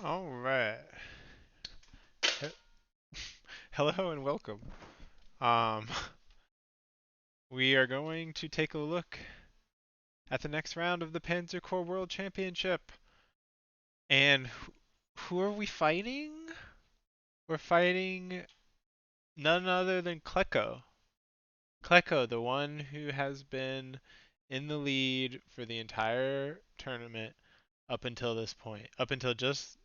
All right. Hello and welcome. Um, we are going to take a look at the next round of the Panzer Corps World Championship. And who are we fighting? We're fighting none other than Kleko. Kleko, the one who has been in the lead for the entire tournament up until this point, up until just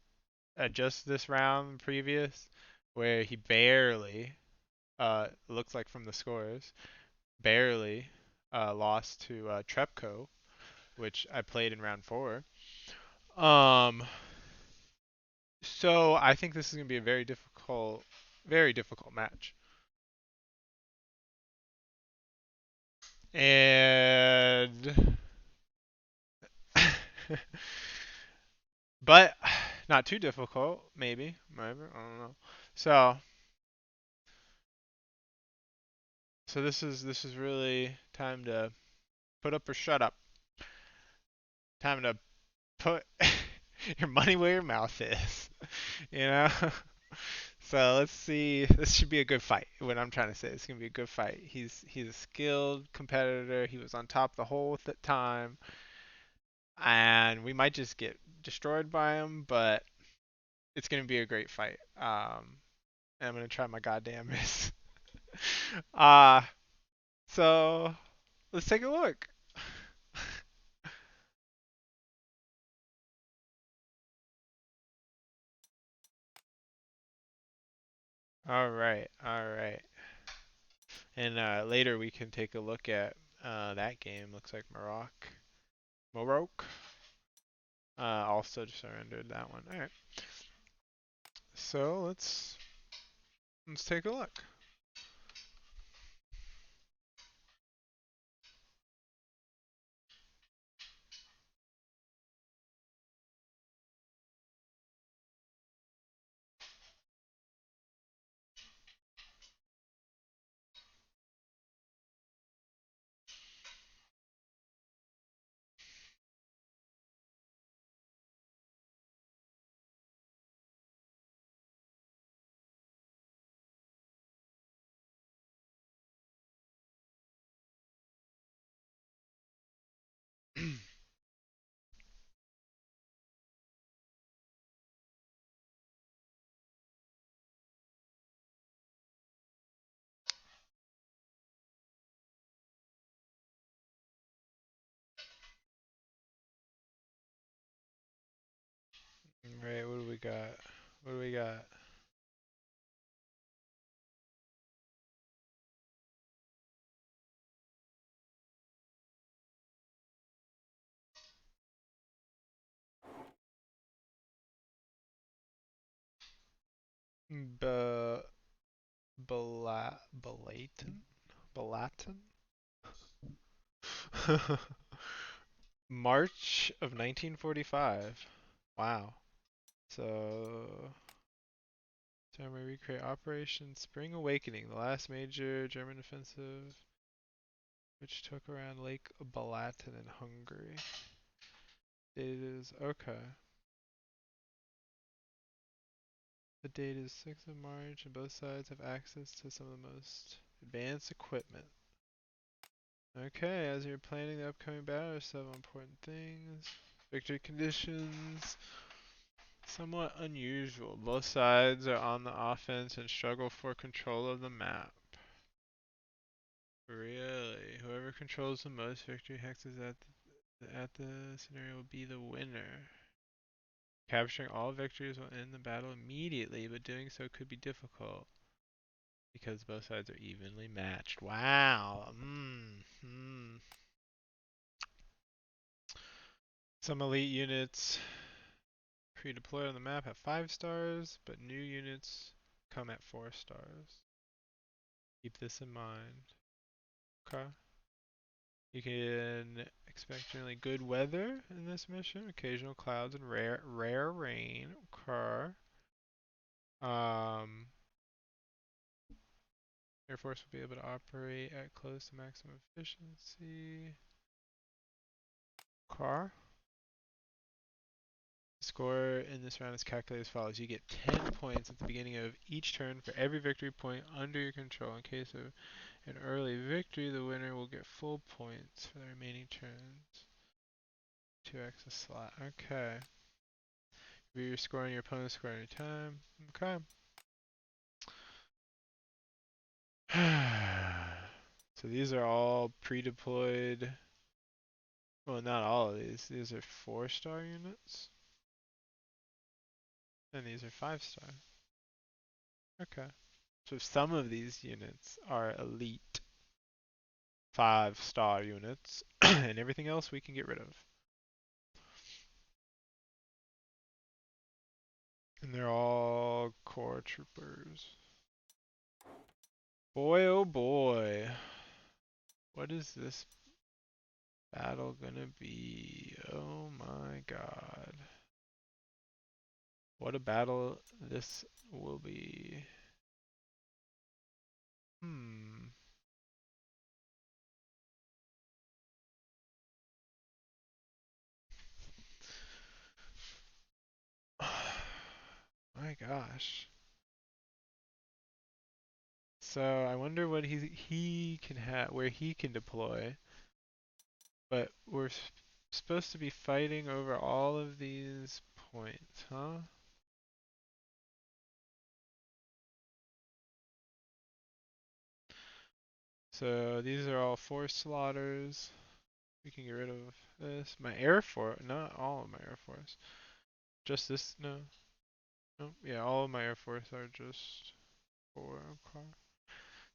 this round previous, where he barely, looks like from the scores, barely lost to Trepco, which I played in round four. Um, so I think this is going to be a very difficult match. And but not too difficult, maybe, I don't know. So so this is really time to put up or shut up. Time to put your money where your mouth is. You know? So let's see. This should be a good fight. What I'm trying to say, it's gonna be a good fight. He's a skilled competitor. He was on top the whole time, and we might just get destroyed by him, but it's gonna be a great fight. And I'm gonna try my goddamn best. uh, so let's take a look. All right, all right. And later we can take a look at that game. Looks like Morocco also surrendered that one. All right. So let's take a look. Right, what do we got? What do we got? B Balaton? Balaton? March of 1945. Wow. So, time we recreate Operation Spring Awakening, the last major German offensive which took around Lake Balaton in Hungary. Date is okay. The date is 6th of March, and both sides have access to some of the most advanced equipment. Okay, as you're planning the upcoming battle, there's several important things. Victory conditions. Somewhat unusual. Both sides are on the offense and struggle for control of the map. Really? Whoever controls the most victory hexes at the scenario will be the winner. Capturing all victories will end the battle immediately, but doing so could be difficult because both sides are evenly matched. Wow. Some elite units pre-deployed on the map have 5 stars, but new units come at 4 stars. Keep this in mind. Okay. You can expect generally good weather in this mission, occasional clouds and rare rain. Okay. Um, Air Force will be able to operate at close to maximum efficiency. Okay. Score in this round is calculated as follows. You get 10 points at the beginning of each turn for every victory point under your control. In case of an early victory, the winner will get full points for the remaining turns. 2x a slot. Okay. Review your score and your opponent's score any time. Okay. So these are all pre-deployed. Well, not all of these. These are 4-star units. And these are 5-star. Okay. So some of these units are elite 5-star units, and everything else we can get rid of. And they're all core troopers. Boy, oh boy. What is this battle gonna be? Oh my god. What a battle this will be. Hmm. My gosh. So I wonder what he can have, where he can deploy. But we're supposed to be fighting over all of these points, huh? So these are all 4 slaughters. We can get rid of this. My Air Force, not all of my Air Force. Just this, no. No, yeah, all of my Air Force are just 4. Okay.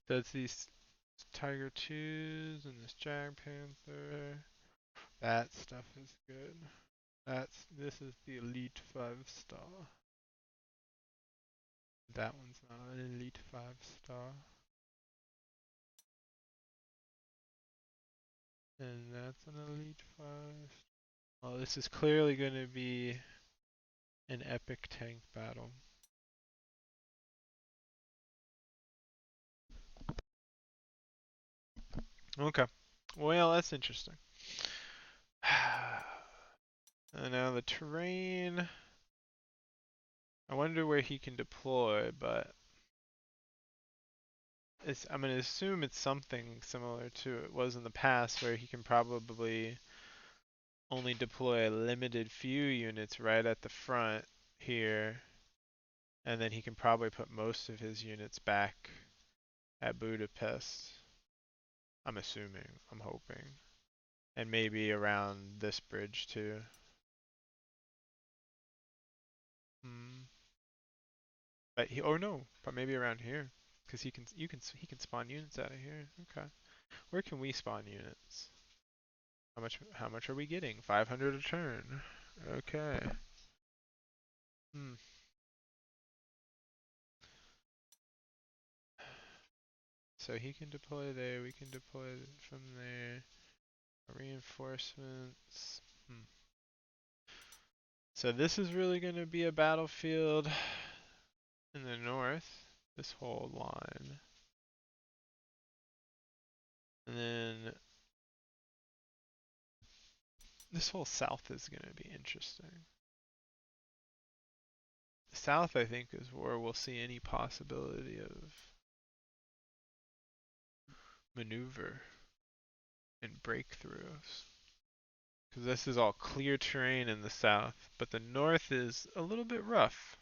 That's these Tiger 2s and this Jag Panther. That stuff is good. This is the Elite 5-star. That one's not an Elite 5-star. And that's an Elite 5. Oh, this is clearly going to be an epic tank battle. Okay. Well, that's interesting. And now the terrain. I wonder where he can deploy, but I'm going to assume it's something similar to it was in the past, where he can probably only deploy a limited few units right at the front here, and then he can probably put most of his units back at Budapest. I'm assuming, I'm hoping. And maybe around this bridge too. Hmm. But or no, but maybe around here, because he can spawn units out of here. Okay. Where can we spawn units? How much are we getting? 500 a turn. Okay. Hmm. So he can deploy there. We can deploy from there. Reinforcements. Hmm. So this is really going to be a battlefield in the north. This whole line. And then this whole south is going to be interesting. The south, I think, is where we'll see any possibility of maneuver and breakthroughs. Because this is all clear terrain in the south, but the north is a little bit rough.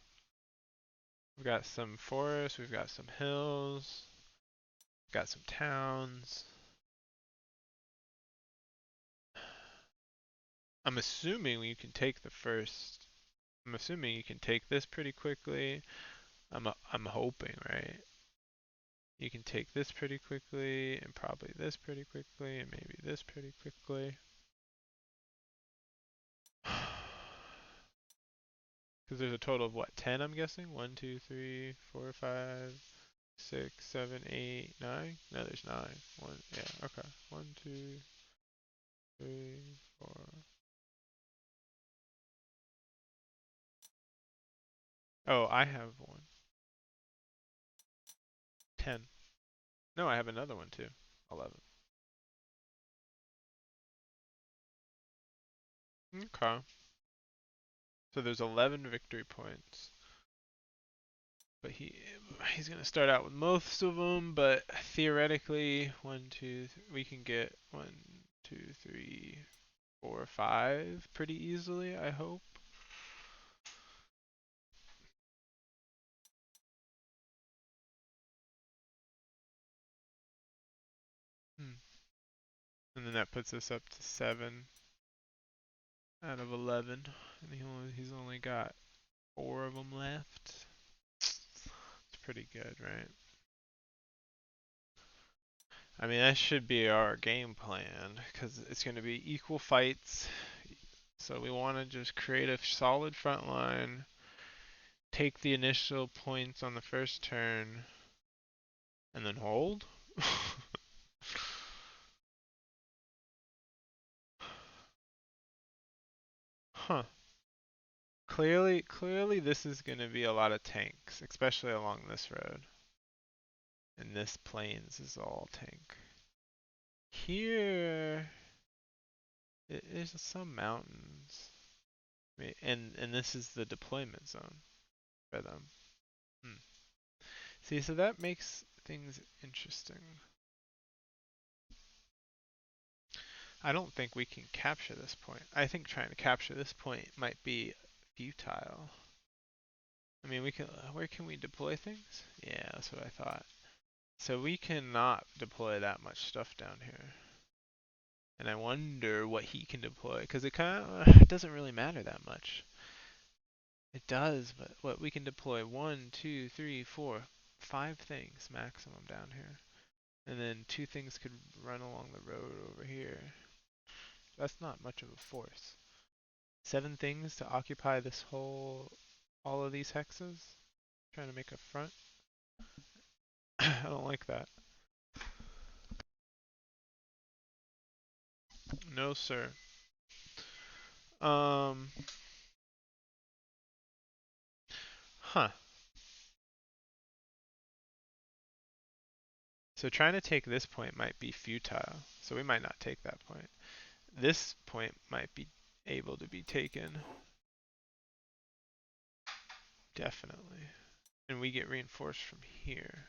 We've got some forests, we've got some hills, we've got some towns. I'm assuming you can take the first. I'm assuming you can take this pretty quickly. I'm hoping, right? You can take this pretty quickly, and probably this pretty quickly, and maybe this pretty quickly. Because there's a total of what, 10 I'm guessing? 1, 2, 3, 4, 5, 6, 7, 8, 9? No, there's 9. 1, yeah, okay. 1, 2, 3, 4. Oh, I have one. 10. No, I have another one too. 11. Okay. So there's 11 victory points. But he's gonna start out with most of them, but theoretically, we can get 1, 2, 3, 4, 5 pretty easily, I hope. And then that puts us up to 7 out of 11, and he's only got 4 of them left. It's pretty good, right? I mean, that should be our game plan, because it's going to be equal fights. So we want to just create a solid front line, take the initial points on the first turn, and then hold? Huh. Clearly this is going to be a lot of tanks, especially along this road. And this plains is all tank. Here, it is some mountains. And this is the deployment zone for them. See, so that makes things interesting. I don't think we can capture this point. I think trying to capture this point might be futile. I mean, where can we deploy things? Yeah, that's what I thought. So we cannot deploy that much stuff down here. And I wonder what he can deploy, because it doesn't really matter that much. It does, but what we can deploy 1, 2, 3, 4, 5 things maximum down here. And then 2 things could run along the road over here. That's not much of a force. 7 things to occupy all of these hexes? Trying to make a front? I don't like that. No, sir. Huh. So trying to take this point might be futile. So we might not take that point. This point might be able to be taken. Definitely. And we get reinforced from here.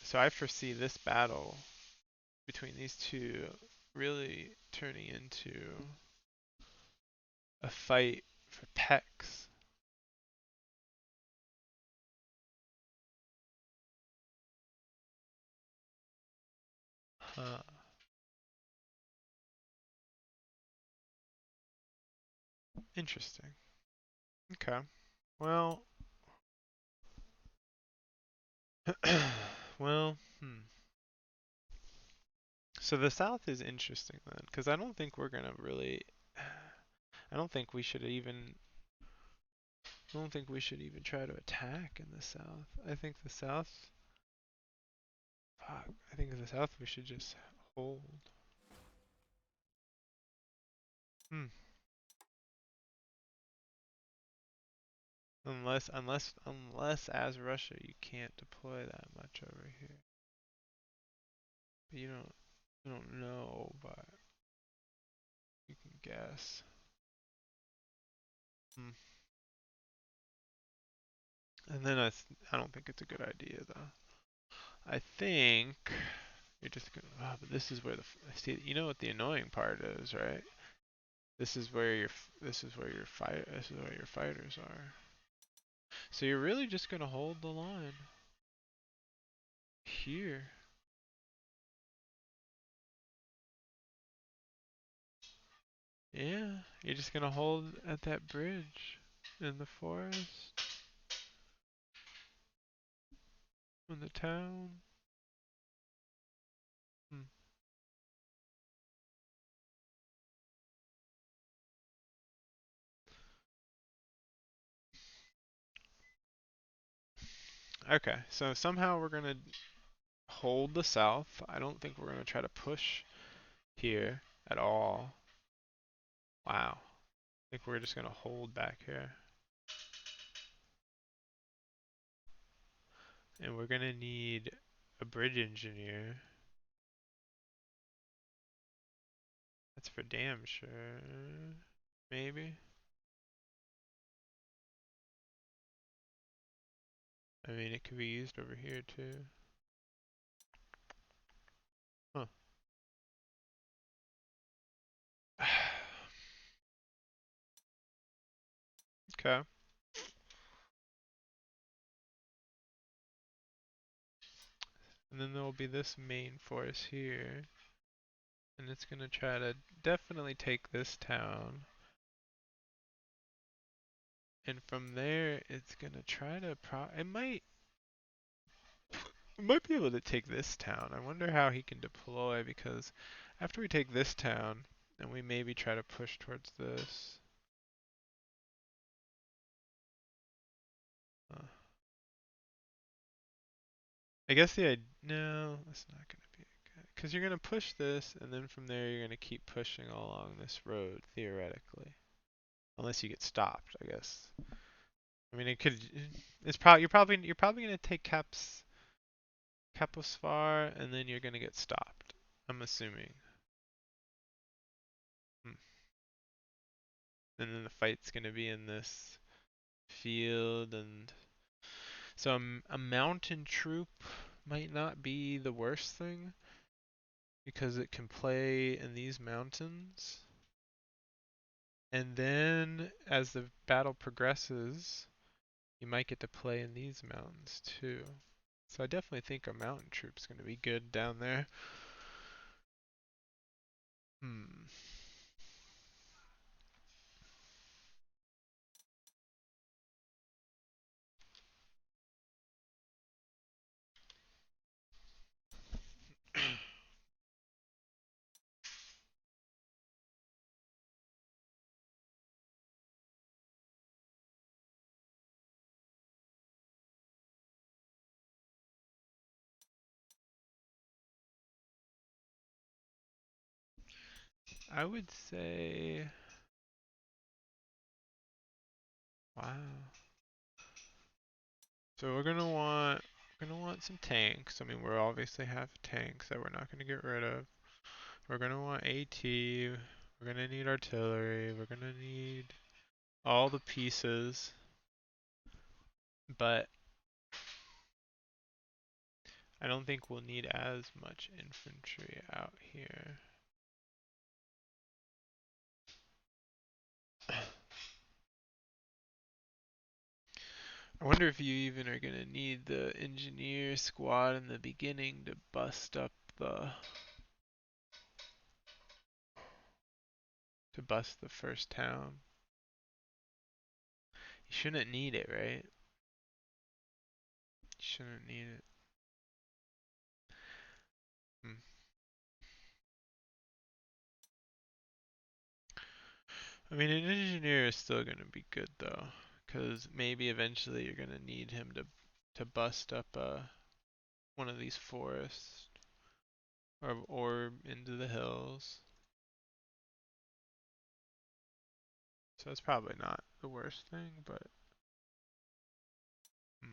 So I foresee this battle between these two really turning into a fight for Pex. Huh. Interesting. Okay. Well, well, So the South is interesting then, because I don't think we're gonna really. I don't think we should even. I don't think we should even try to attack in the South. I think the South. Fuck. I think in the South we should just hold. Hmm. Unless as Russia you can't deploy that much over here. But you don't know, but you can guess. Hmm. And then I don't think it's a good idea though. I think you're just gonna. Oh, but this is where see. You know what the annoying part is, right? This is where this is where your fighters are. So you're really just gonna hold the line here. Yeah, you're just gonna hold at that bridge in the forest, in the town. Hmm. Okay, so somehow we're gonna hold the south. I don't think we're gonna try to push here at all. Wow. I think we're just gonna hold back here. And we're gonna need a bridge engineer. That's for damn sure. maybe. I mean, it could be used over here too. Huh. Okay. And then there will be this main force here. And it's gonna try to definitely take this town. And from there, it's gonna try to it might be able to take this town. I wonder how he can deploy, because after we take this town, then we maybe try to push towards this. Uh, I guess no, that's not gonna be good. Because you're gonna push this, and then from there you're gonna keep pushing along this road, theoretically. Unless you get stopped, I guess. I mean, it could. It's probably you're probably gonna take Caposvar, and then you're gonna get stopped. I'm assuming. Hmm. And then the fight's gonna be in this field, and so a mountain troop might not be the worst thing because it can play in these mountains. And then as the battle progresses, you might get to play in these mountains too. So I definitely think a mountain troop's gonna be good down there. Hmm. I would say, wow. So we're gonna want some tanks. I mean, we obviously have tanks that we're not gonna get rid of. We're gonna want AT. We're gonna need artillery. We're gonna need all the pieces. But I don't think we'll need as much infantry out here. I wonder if you even are gonna need the engineer squad in the beginning to bust the first town. You shouldn't need it, right? You shouldn't need it. Hmm. I mean, an engineer is still gonna be good though, because maybe eventually you're gonna need him to bust up one of these forests or into the hills. So it's probably not the worst thing, but hmm.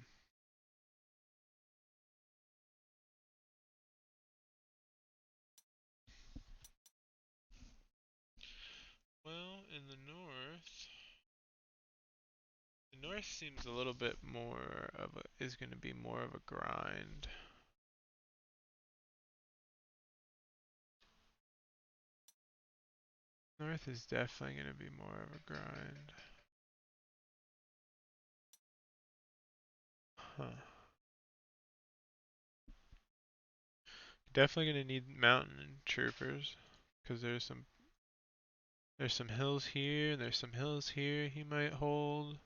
Well, in the north seems a little bit more of a is going to be more of a grind. North is definitely going to be more of a grind. Huh. Definitely going to need mountain troopers because there's some hills here, and there's some hills here he might hold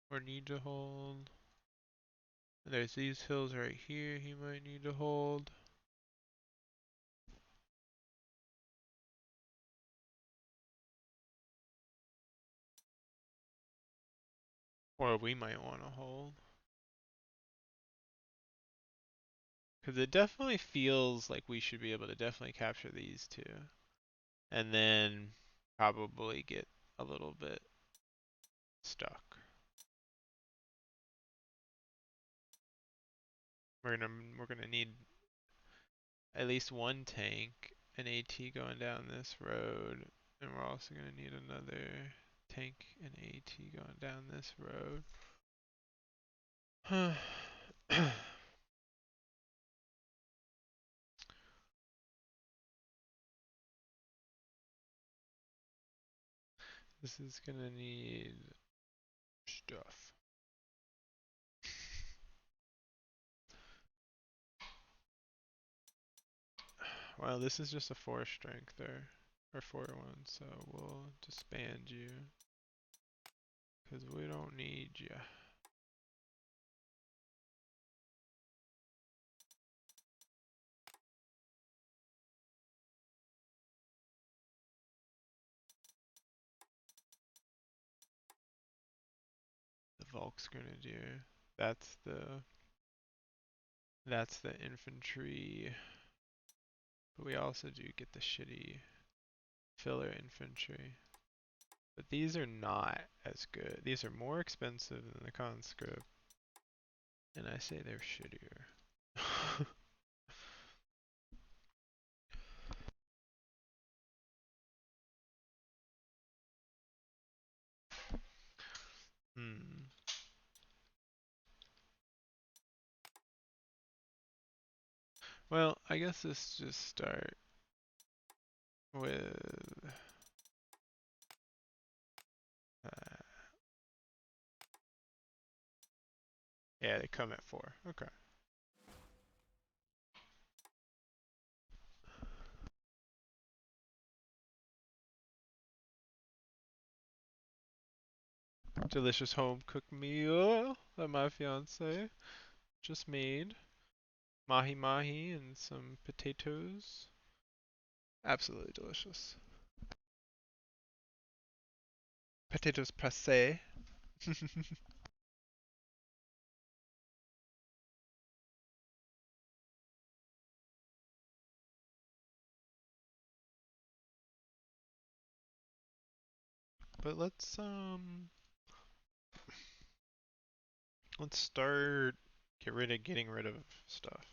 or need to hold. And there's these hills right here he might need to hold. Or we might want to hold. Because it definitely feels like we should be able to definitely capture these two. And then probably get a little bit stuck. We're gonna need at least one tank, an AT going down this road, And we're also going to need another tank and AT going down this road. This is going to need stuff. Well, this is just a 4 strength or 4-1, so we'll disband you. Because we don't need you. The Volk's Grenadier. That's the infantry. But we also do get the shitty filler infantry. But these are not as good. These are more expensive than the conscript. And I say they're shittier. Hmm. Well, I guess let's just start with yeah, they come at 4. Okay. Delicious home cooked meal that my fiance just made. Mahi mahi and some potatoes. Absolutely delicious. Potatoes presse. But let's start getting rid of stuff.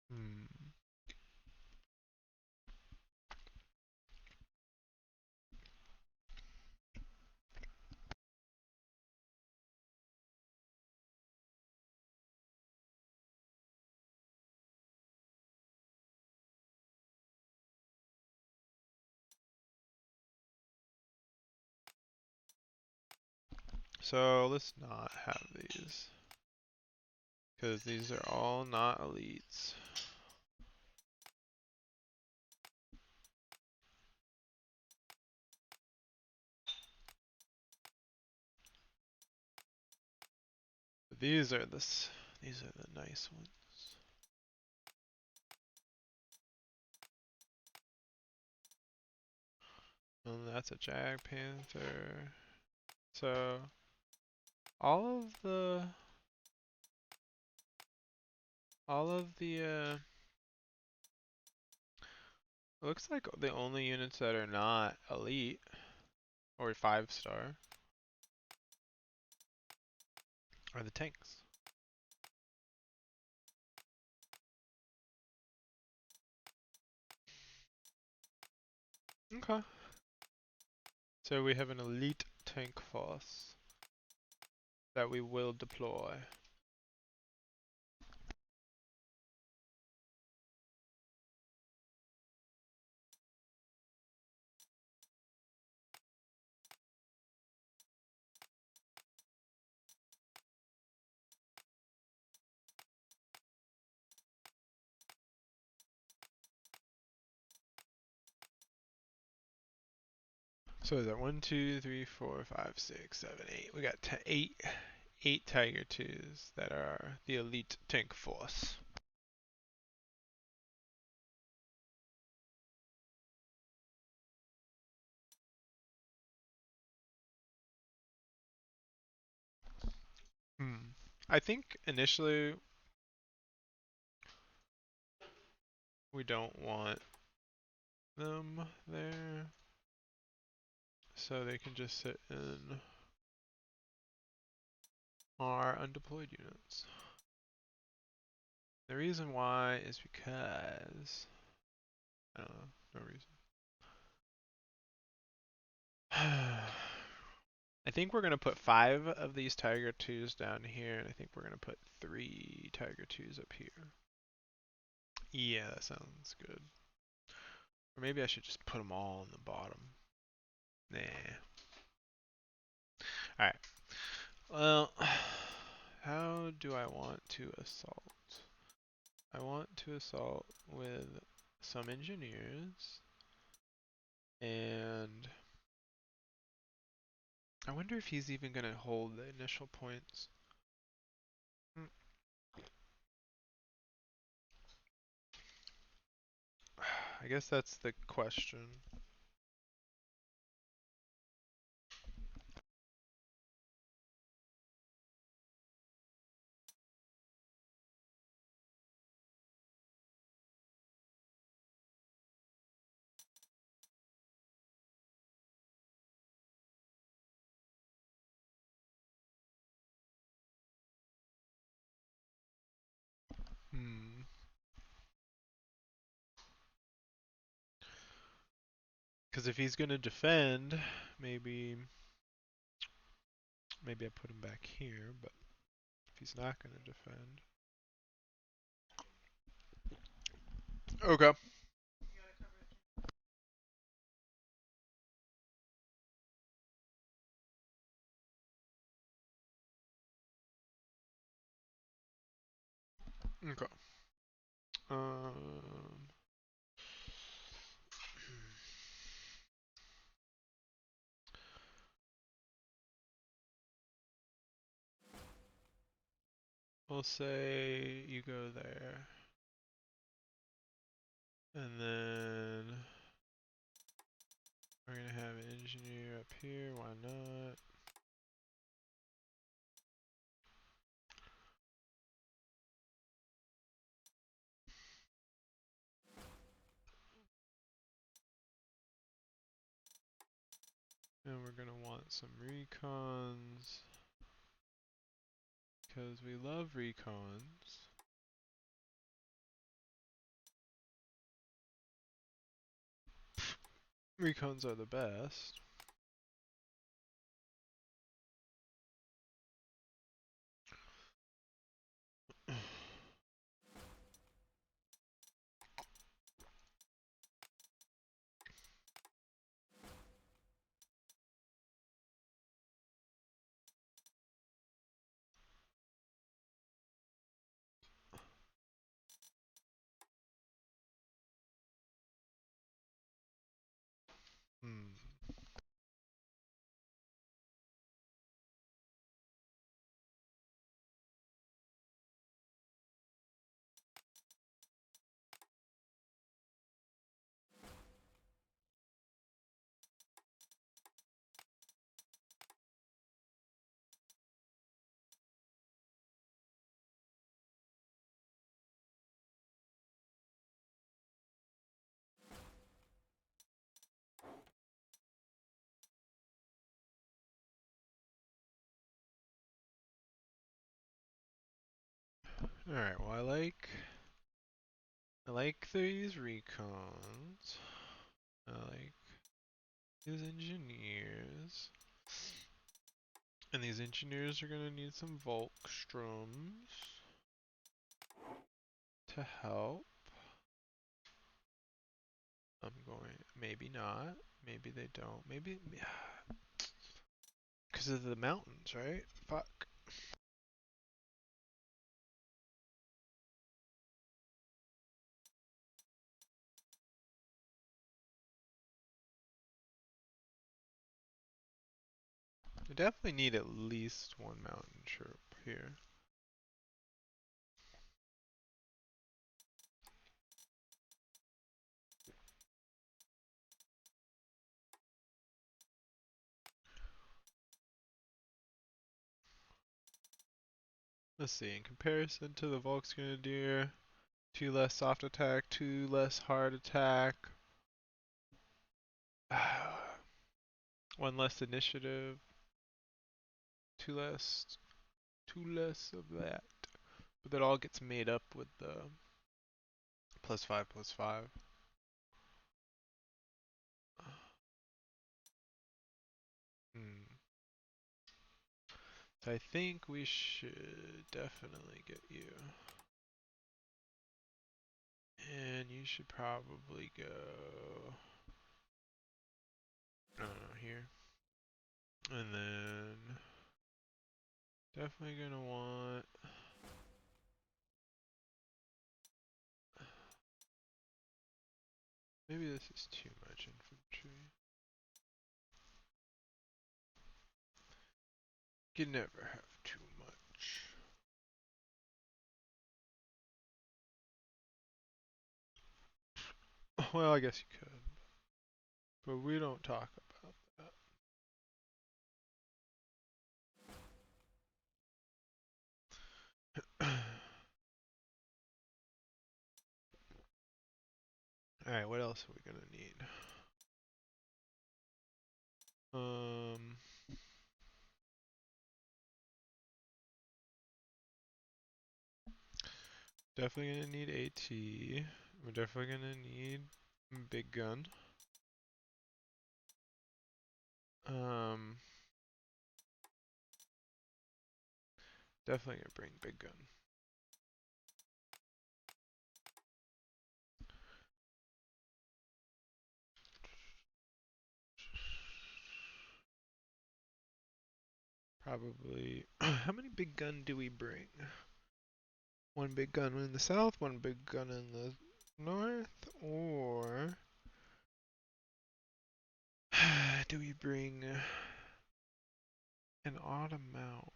Hmm. So let's not have these. Because these are all not elites. These are the nice ones. And that's a Jag Panther. So all of the looks like the only units that are not elite or 5-star are the tanks. Okay. So we have an elite tank force that we will deploy. So is that 1, 2, 3, 4, 5, 6, 7, 8? We got eight Tiger 2s that are the elite tank force. I think initially we don't want them there, so they can just sit in our undeployed units. The reason why is because I don't know, no reason. I think we're gonna put 5 of these Tiger 2s down here, and I think we're gonna put 3 Tiger 2s up here. Yeah, that sounds good. Or maybe I should just put them all on the bottom. Nah. Alright. Well, how do I want to assault? I want to assault with some engineers, and I wonder if he's even going to hold the initial points. I guess that's the question. Hmm. Because if he's going to defend, maybe I put him back here, but if he's not going to defend. Okay. Okay. We'll say you go there. And then we're going to have an engineer up here. Why not? And we're going to want some recons. Because we love recons. Recons are the best. Hmm. Alright, well I like these recons. I like these engineers. And these engineers are gonna need some Volkstroms to help. I'm going, maybe not. Maybe they don't. Maybe, because of the mountains, right? Fuck. I definitely need at least one mountain troop here. Let's see, in comparison to the Volksgrenadier, 2 less soft attack, 2 less hard attack, 1 less initiative, 2 less of that. that all gets made up with the +5/+5. So I think we should definitely get you. And you should probably go, I don't know, here. And then definitely gonna want maybe this is too much infantry. You can never have too much. Well, I guess you could, but we don't talk about that. Alright, what else are we gonna need? Definitely gonna need AT. We're definitely gonna need big gun. Definitely gonna bring big gun. Probably, how many big gun do we bring? One big gun in the south, one big gun in the north, or do we bring an auto mount?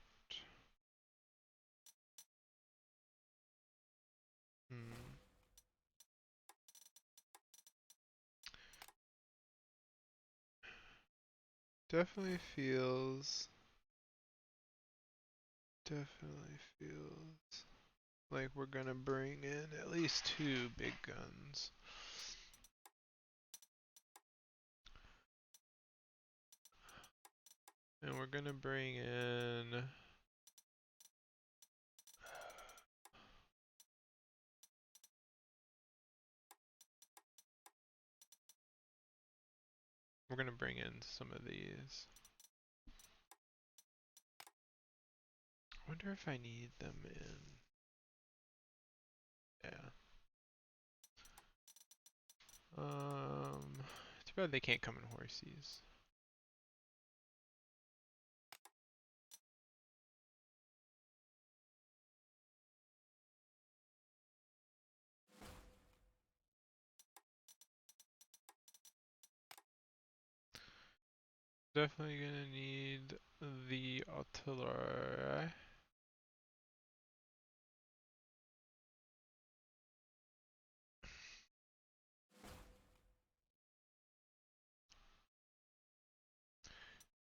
Definitely feels like we're gonna bring in at least 2 big guns. And we're gonna bring in some of these. I wonder if I need them in. Yeah. Too bad they can't come in horses. Definitely gonna need the artillery.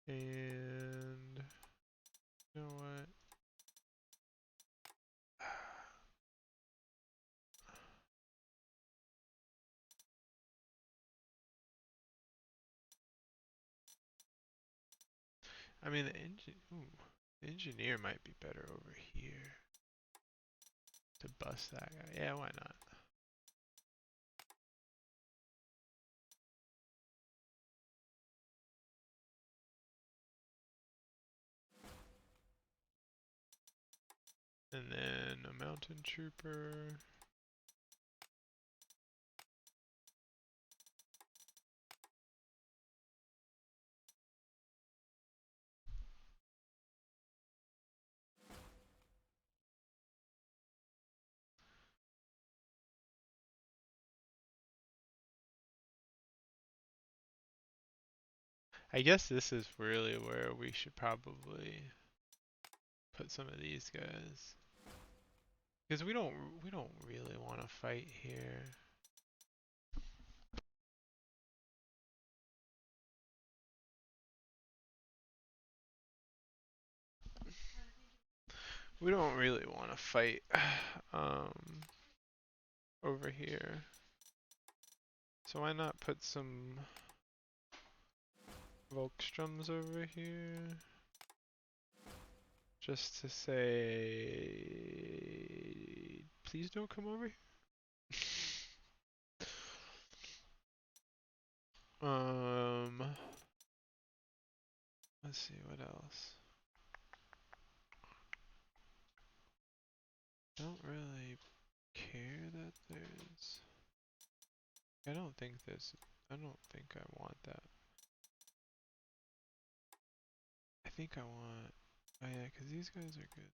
And you know what? I mean, the engineer might be better over here to bust that guy. Yeah, why not? And then a mountain trooper. I guess this is really where we should probably put some of these guys. Because we don't really want to fight here. We don't really want to fight over here. So why not put some Volkstroms over here? Just to say Please don't come over here. Let's see what else. Don't really care that there's. I don't think I want that. I think I want. Oh yeah, because these guys are good.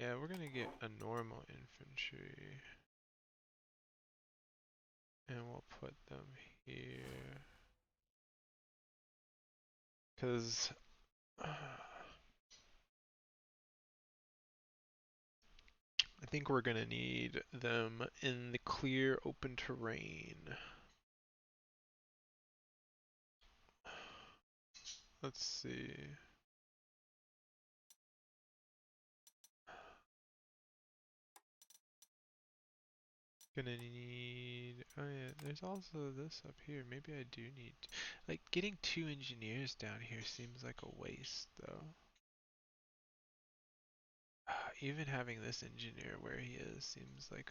Yeah, we're gonna get a normal infantry. And we'll put them here. Because I think we're gonna need them in the clear open terrain. Let's see. Gonna need, oh yeah, there's also this up here. Maybe I do need, like, getting 2 engineers down here seems like a waste though. Even having this engineer where he is seems like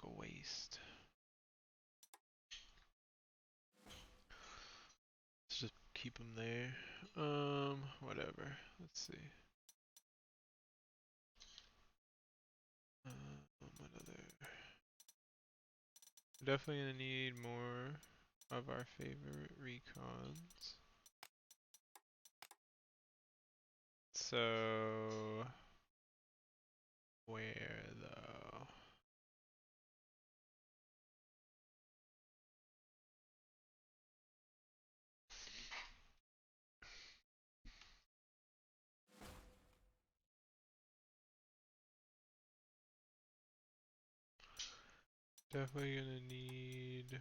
a waste. Let's just keep him there. Whatever. Let's see. What other? We're definitely gonna need more of our favorite recons. So where though? Definitely gonna need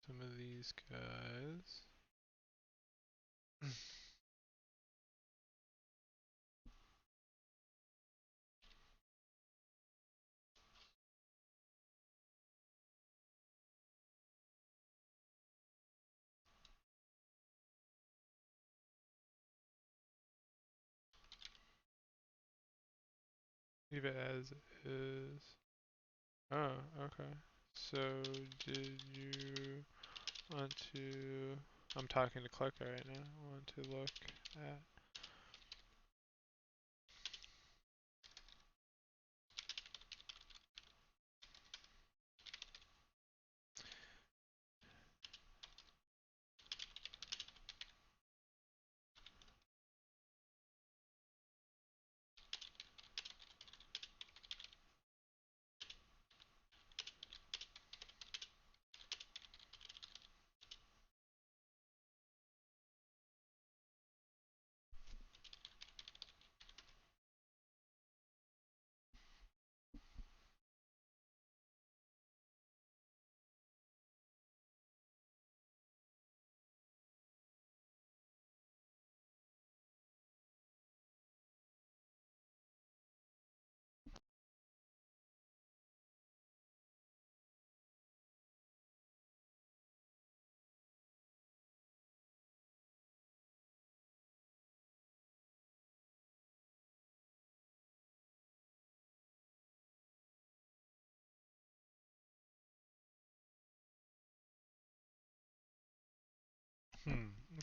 some of these guys. Leave it as is. Oh, okay. So did you want to, I'm talking to Clucker right now, want to look at,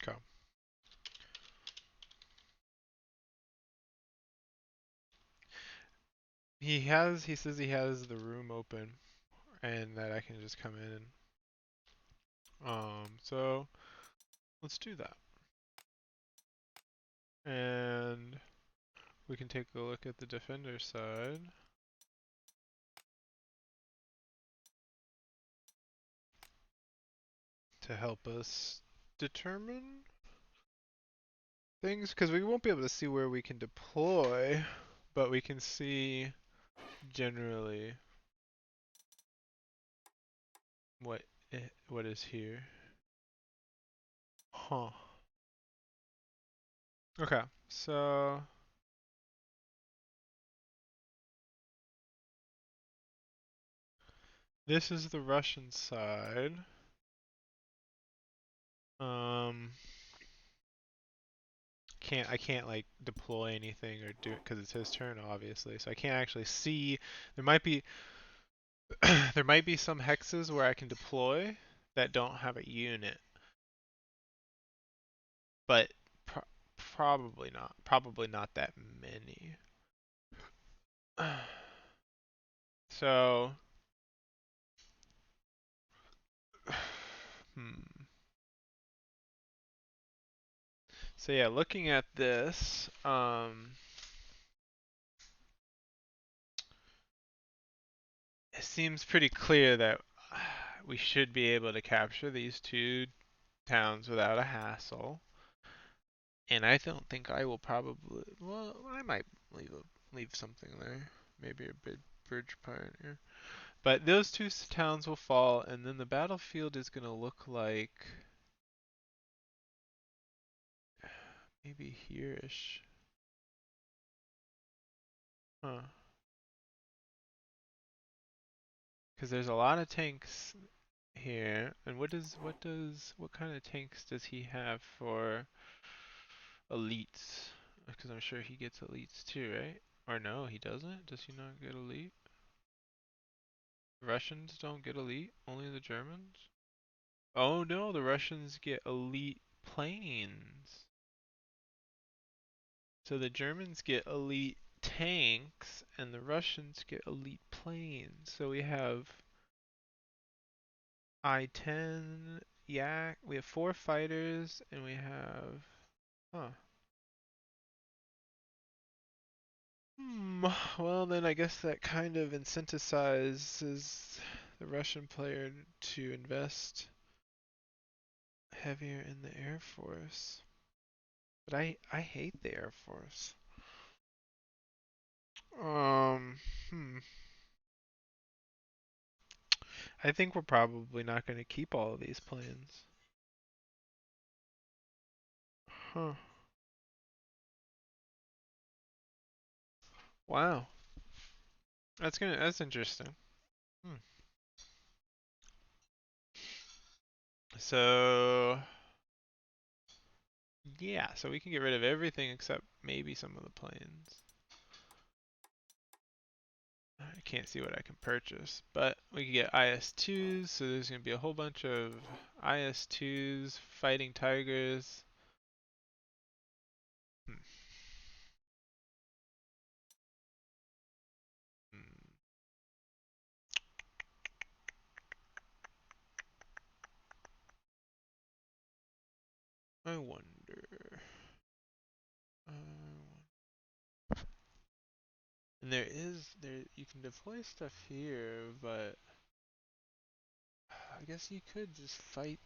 okay. He says he has the room open and that I can just come in. So let's do that. And we can take a look at the defender side. To help us determine things, because we won't be able to see where we can deploy, but we can see generally what what is here. Huh. Okay, so this is the Russian side. Um, I can't like deploy anything or do it because it's his turn, obviously. So I can't actually see. There might be there might be some hexes where I can deploy that don't have a unit, but pro probably not. Probably not that many. So, hmm. So yeah, looking at this, it seems pretty clear that we should be able to capture these two towns without a hassle. And I don't think I will probably. Well, I might leave something there. Maybe a bridge pioneer. But those two towns will fall, and then the battlefield is gonna look like maybe here-ish. Huh. Because there's a lot of tanks here. And what kind of tanks does he have for elites? Because I'm sure he gets elites too, right? Or no, he doesn't? Does he not get elite? Russians don't get elite, only the Germans? Oh no, the Russians get elite planes. So the Germans get elite tanks and the Russians get elite planes. So we have I-10 Yak, we have 4 fighters and we have huh. Hmm. Well, then I guess that kind of incentivizes the Russian player to invest heavier in the Air Force. But I hate the Air Force. Um, hmm. I think we're probably not going to keep all of these planes. Huh. Wow. That's interesting. Hmm. So yeah, so we can get rid of everything except maybe some of the planes. I can't see what I can purchase, but we can get IS-2s, so there's going to be a whole bunch of IS-2s, fighting Tigers. Hmm. Hmm. I wonder. And there you can deploy stuff here, but I guess you could just fight.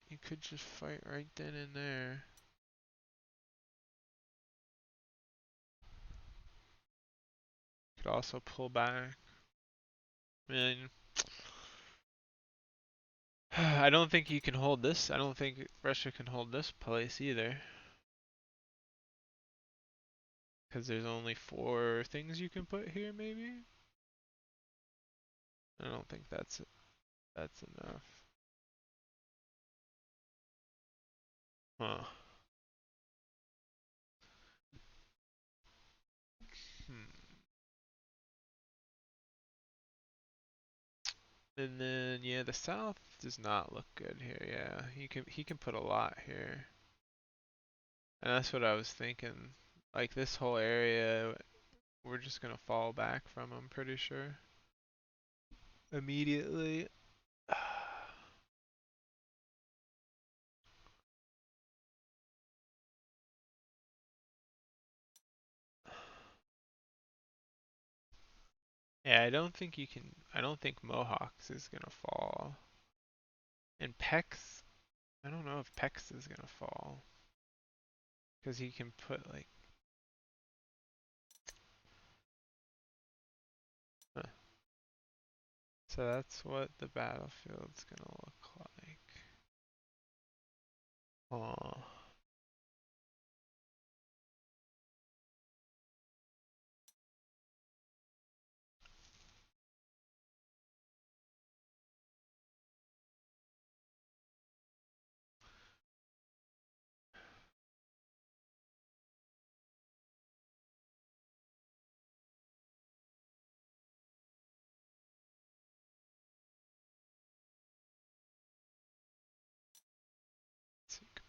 You could just fight right then and there. Could also pull back. I mean, I don't think you can hold this. I don't think Russia can hold this place either. Because there's only 4 things you can put here, maybe? I don't think that's enough. Huh. Hmm. And then yeah, the south does not look good here. Yeah, he can put a lot here. And that's what I was thinking. Like this whole area, we're just gonna fall back from, I'm pretty sure. Immediately. Yeah, I don't think you can. I don't think Mohawks is gonna fall. And Pex, I don't know if Pex is gonna fall. Because he can put like. Huh. So that's what the battlefield's gonna look like. Oh.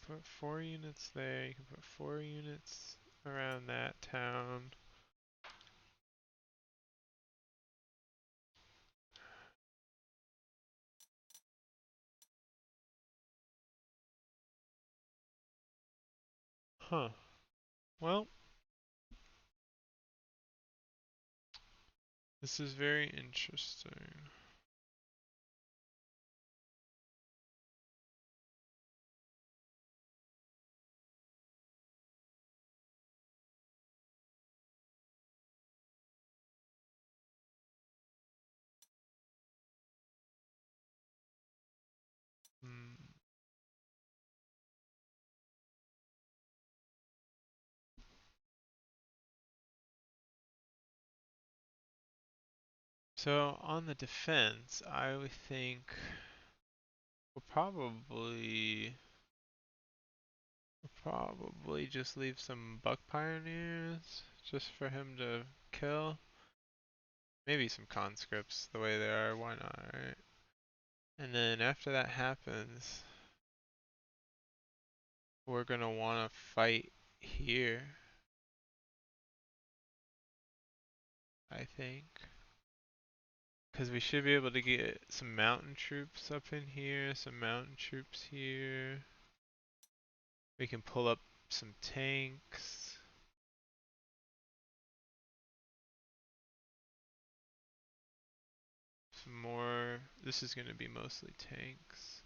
put 4 units there. You can put 4 units around that town. Huh. Well, this is very interesting. Hmm. So on the defense, I would think we'll probably just leave some buck pioneers just for him to kill. Maybe some conscripts the way they are, why not, right? And then after that happens, we're gonna wanna fight here, I think. Because we should be able to get some mountain troops up in here, some mountain troops here. We can pull up some tanks. Some more. This is going to be mostly tanks.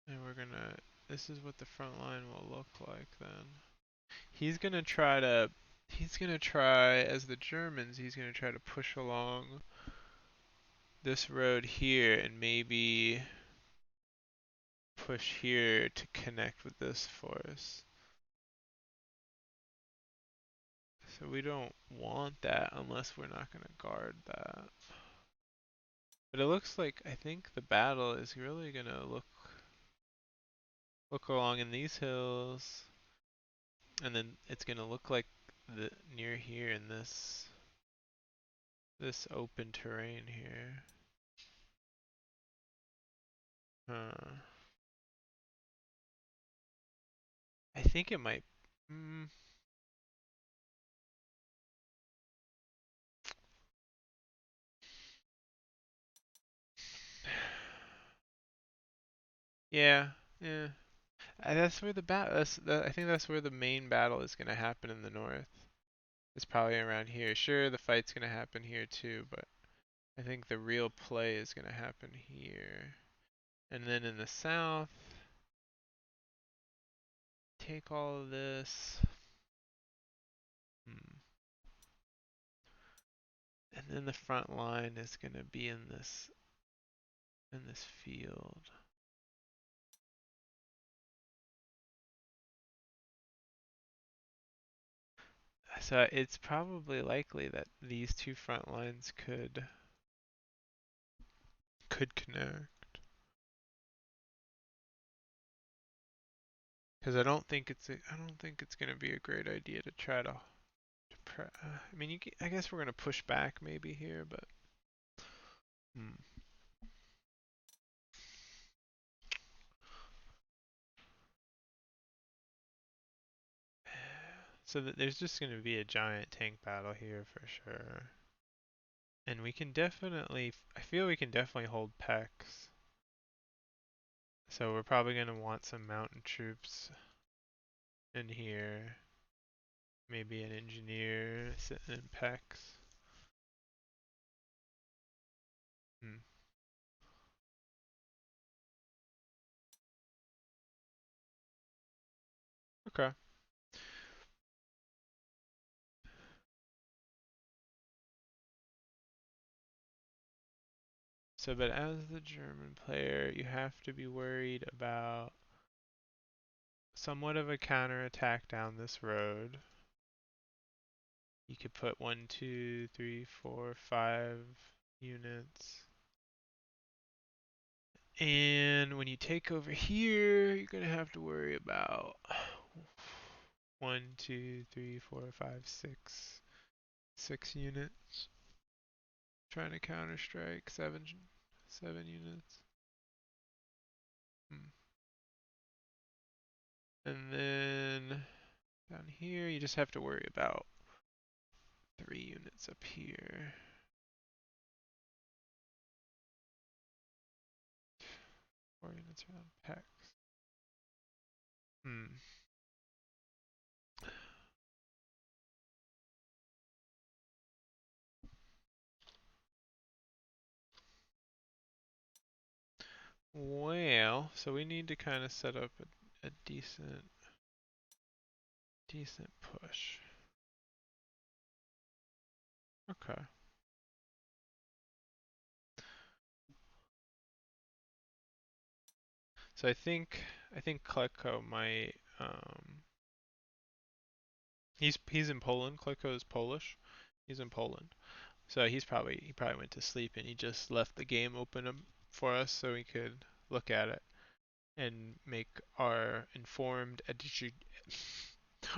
And we're going to. This is what the front line will look like then. He's going to try to. He's going to try, as the Germans, he's going to try to push along this road here and maybe push here to connect with this force. So we don't want that unless we're not going to guard that. But it looks like I think the battle is really going to look along in these hills, and then it's going to look like the near here in this open terrain here. I think it might. Mm, yeah, yeah. That's where the battle. I think that's where the main battle is going to happen in the north. It's probably around here. Sure, the fight's going to happen here too, but I think the real play is going to happen here. And then in the south, take all of this. Hmm. And then the front line is going to be in this field. So it's probably likely that these two front lines could connect. Because I don't think it's going to be a great idea to try to I mean, I guess we're going to push back maybe here, but hmm. So there's just going to be a giant tank battle here for sure. And we can definitely, I feel we can definitely hold Pex. So we're probably going to want some mountain troops in here. Maybe an engineer sitting in Pex. Hmm. Okay. So, but as the German player, you have to be worried about somewhat of a counterattack down this road. You could put 1, 2, 3, 4, 5 units. And when you take over here, you're going to have to worry about 1, 2, 3, 4, 5, 6 units. Trying to counter strike 7 units. Hmm. And then down here, you just have to worry about 3 units up here. 4 units around PEX. Well, so we need to kind of set up a decent push. Okay. So I think Kleko might he's in Poland. Kleko is Polish. He's in Poland. So he probably went to sleep and he just left the game open for us so we could look at it and make our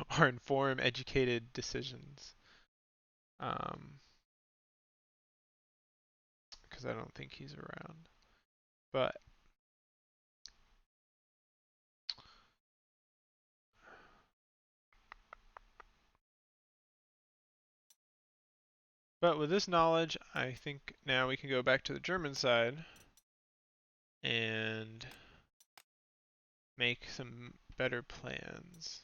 our informed educated decisions. Because I don't think he's around. But with this knowledge, I think now we can go back to the German side and make some better plans.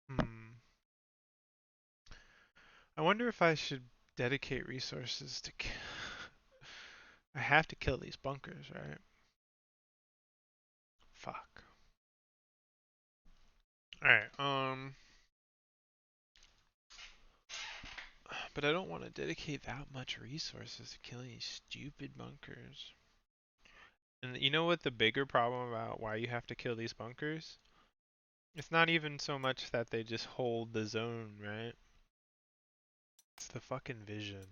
Hmm. I wonder if I should dedicate resources to. I have to kill these bunkers, right? Fuck. Alright, but I don't want to dedicate that much resources to killing these stupid bunkers. And you know what the bigger problem about why you have to kill these bunkers? It's not even so much that they just hold the zone, right? It's the fucking vision.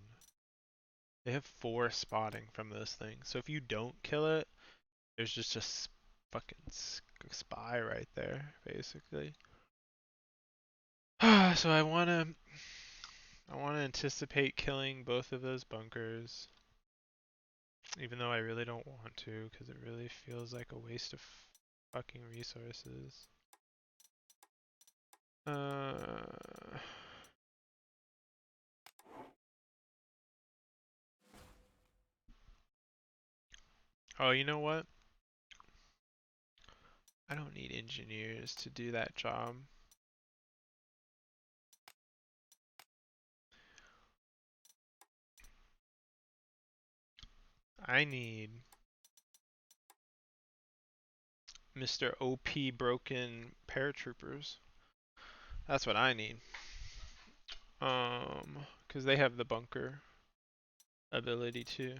They have 4 spotting from those things. So if you don't kill it, there's just a fucking spy right there, basically. So I wanna anticipate killing both of those bunkers, even though I really don't want to, because it really feels like a waste of fucking resources. Oh, you know what? I don't need engineers to do that job. I need Mr. OP broken paratroopers. That's what I need. Because they have the bunker ability too,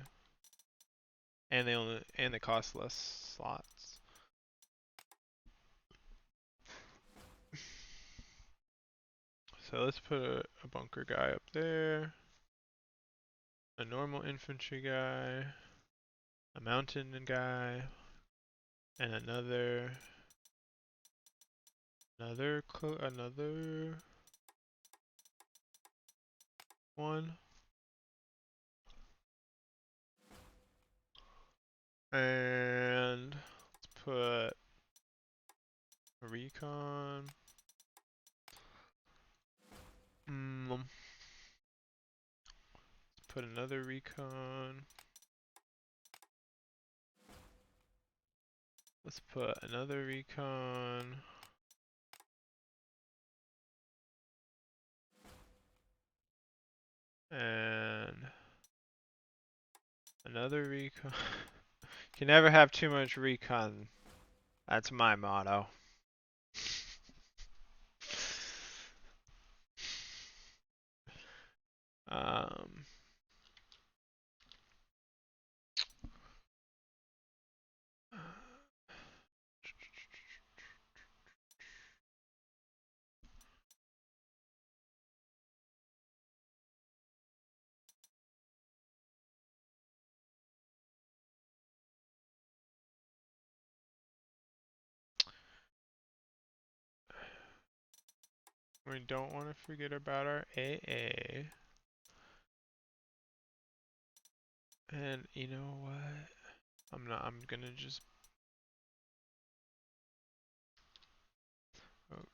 and they cost less slots. So let's put a bunker guy up there, a normal infantry guy, a mountain guy, and another one. And let's put a recon. Let's put another recon. Let's put another recon. And another recon. You can never have too much recon. That's my motto. Um, We don't want to forget about our AA. And you know what? I'm gonna just. Oh,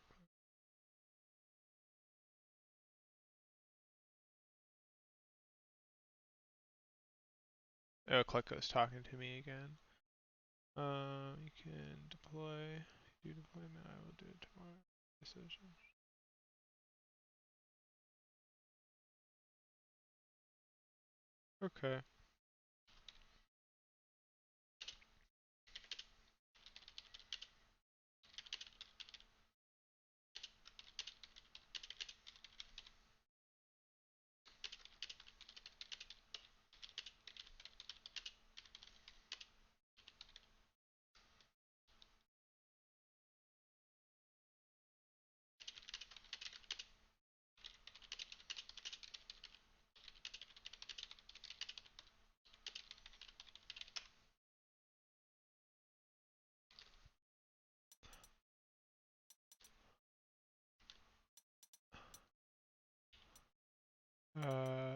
oh, Kleko's talking to me again. You can deploy. Do deployment. I will do it tomorrow. Decision. Okay.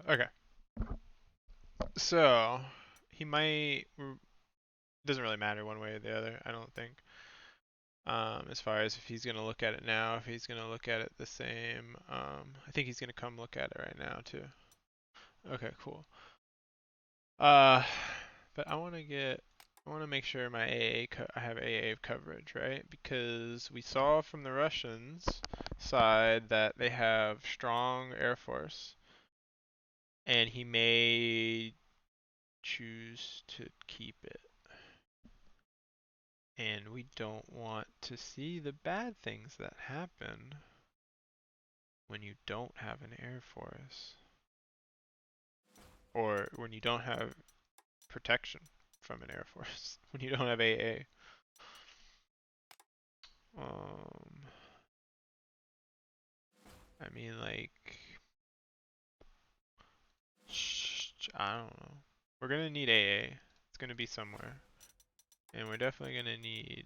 Okay. So he might. Doesn't really matter one way or the other. I don't think. As far as if he's gonna look at it now, if he's gonna look at it the same. I think he's gonna come look at it right now too. Okay, cool. Uh, but I want to make sure my I have AA coverage, right? Because we saw from the Russians side that they have strong air force, and he may choose to keep it. And we don't want to see the bad things that happen when you don't have an air force, or when you don't have protection from an air force, when you don't have AA. Um, I mean, like, I don't know. We're gonna need AA. It's gonna be somewhere. And we're definitely gonna need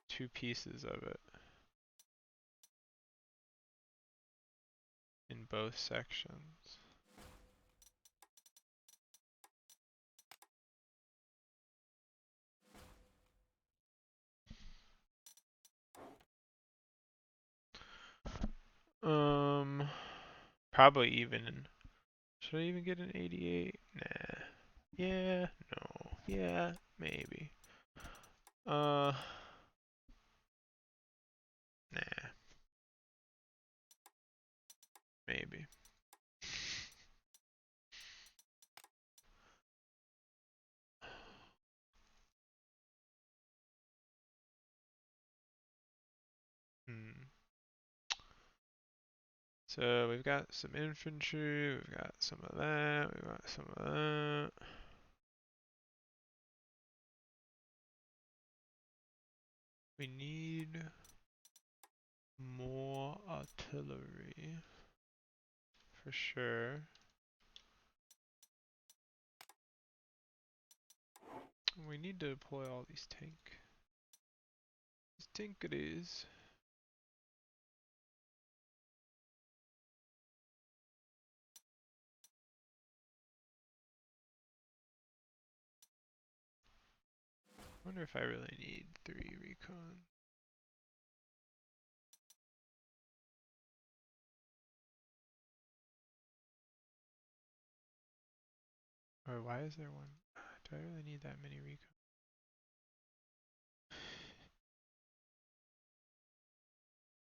2 pieces of it in both sections. Um, Probably even. Should I even get an 88? Nah. Yeah, no. Yeah, maybe. Nah. Maybe. Hmm. So we've got some infantry, we've got some of that, we've got some of that. We need more artillery for sure. We need to deploy all these tankeries. I wonder if I really need 3 recon. Or why is there one? Do I really need that many recon?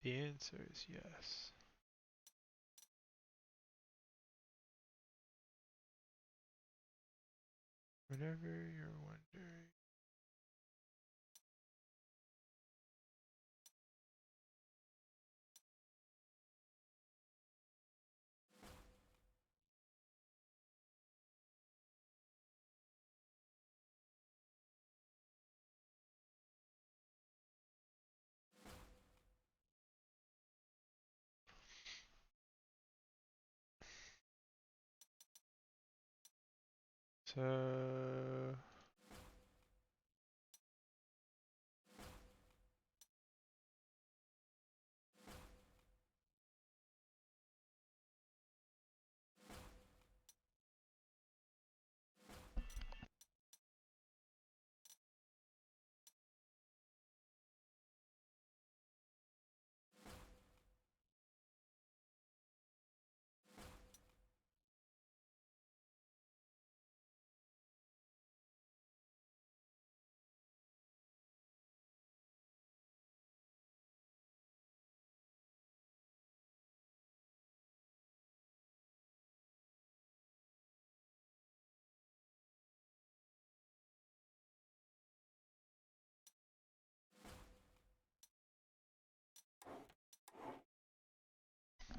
The answer is yes. Whenever you're wondering. So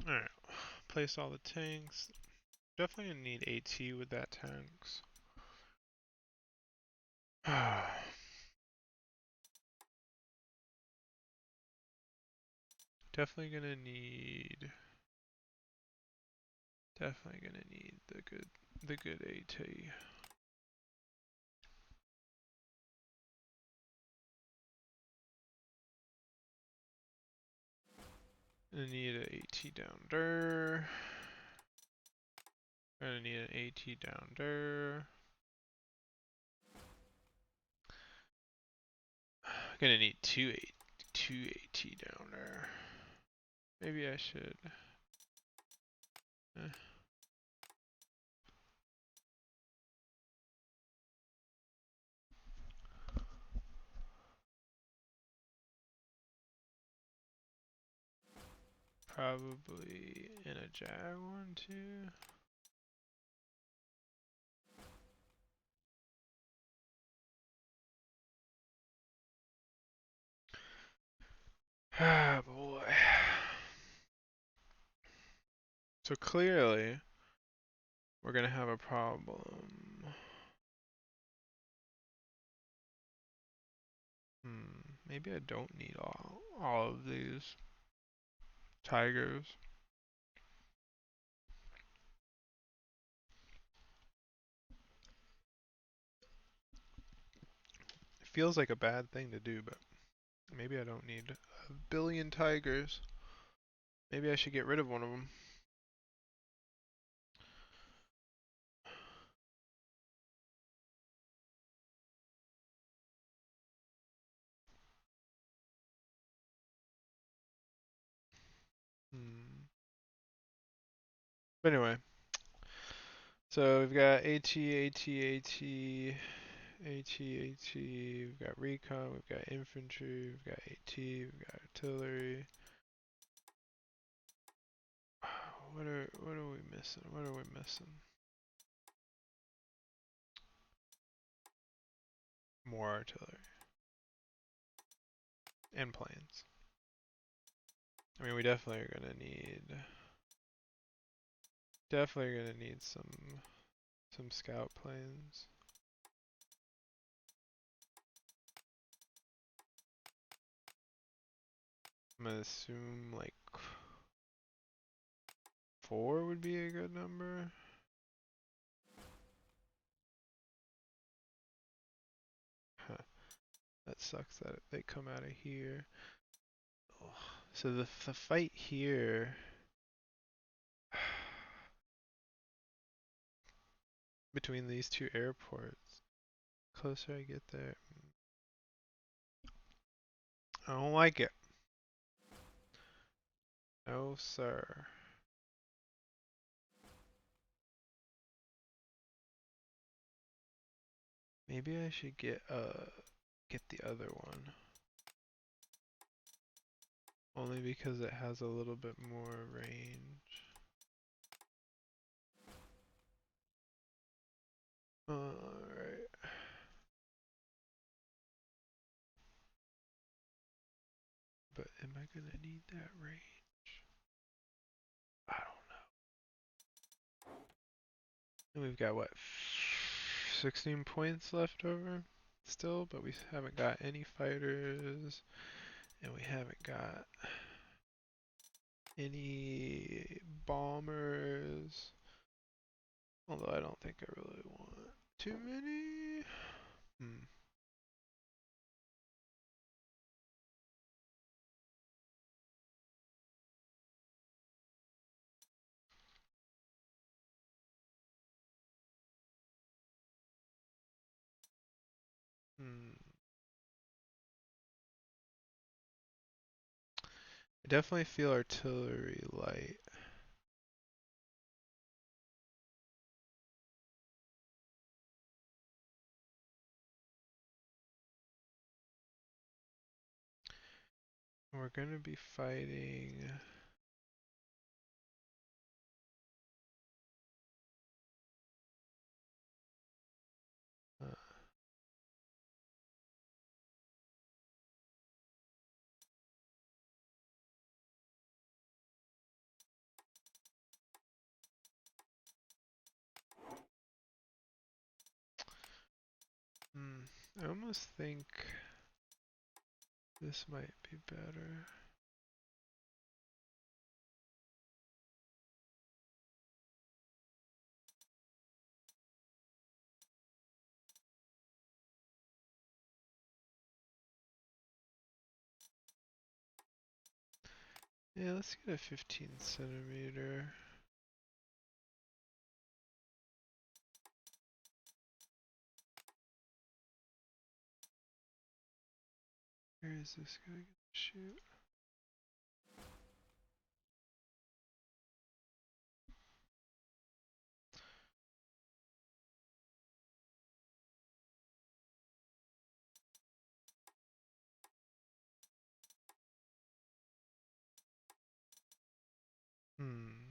Alright, place all the tanks. Definitely gonna need AT with that tanks. Definitely gonna need the good AT. Gonna need an AT down there. Gonna need an AT down there. Gonna need two AT down there. Maybe I should. Eh. Probably in a Jag one too. Ah boy. So clearly, we're gonna have a problem. Maybe I don't need all of these tigers. It feels like a bad thing to do, but maybe I don't need a billion tigers. Maybe I should get rid of one of them. But anyway, so we've got AT, AT, AT, AT, AT, we've got recon, we've got infantry, we've got AT, we've got artillery. What are we missing? What are we missing? More artillery. And planes. I mean, we definitely are gonna need some scout planes. I'm gonna assume like 4 would be a good number. Huh. That sucks that they come out of here. Oh. So the fight here between these two airports, closer I get there, I don't like it. No sir. Maybe I should get the other one. Only because it has a little bit more range. Alright. But am I gonna need that range? I don't know. And we've got what, 16 points left over still, but we haven't got any fighters, and we haven't got any bombers. Although I don't think I really want too many. I definitely feel artillery light. We're gonna be fighting. I almost think this might be better. Yeah, let's get a 15 centimeter. Where is this guy gonna shoot? Hmm.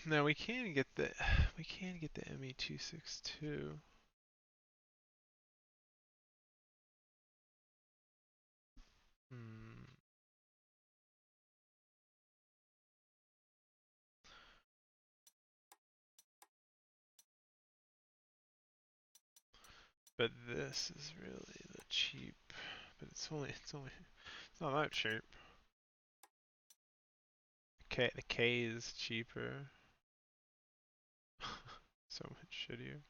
Now we can get the ME262. Hmm. But this is really the cheap. But it's not that cheap. The K is cheaper. So much shittier.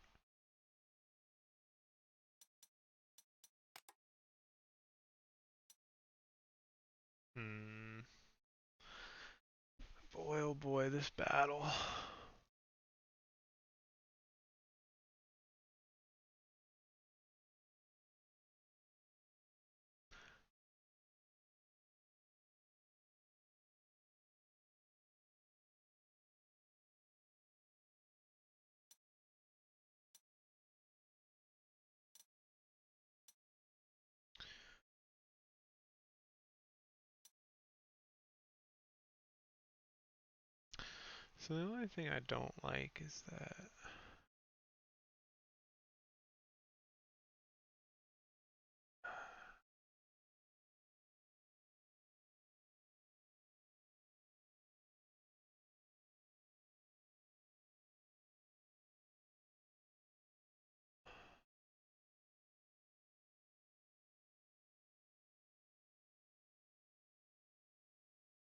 Hmm. Boy, oh boy, this battle. So the only thing I don't like is that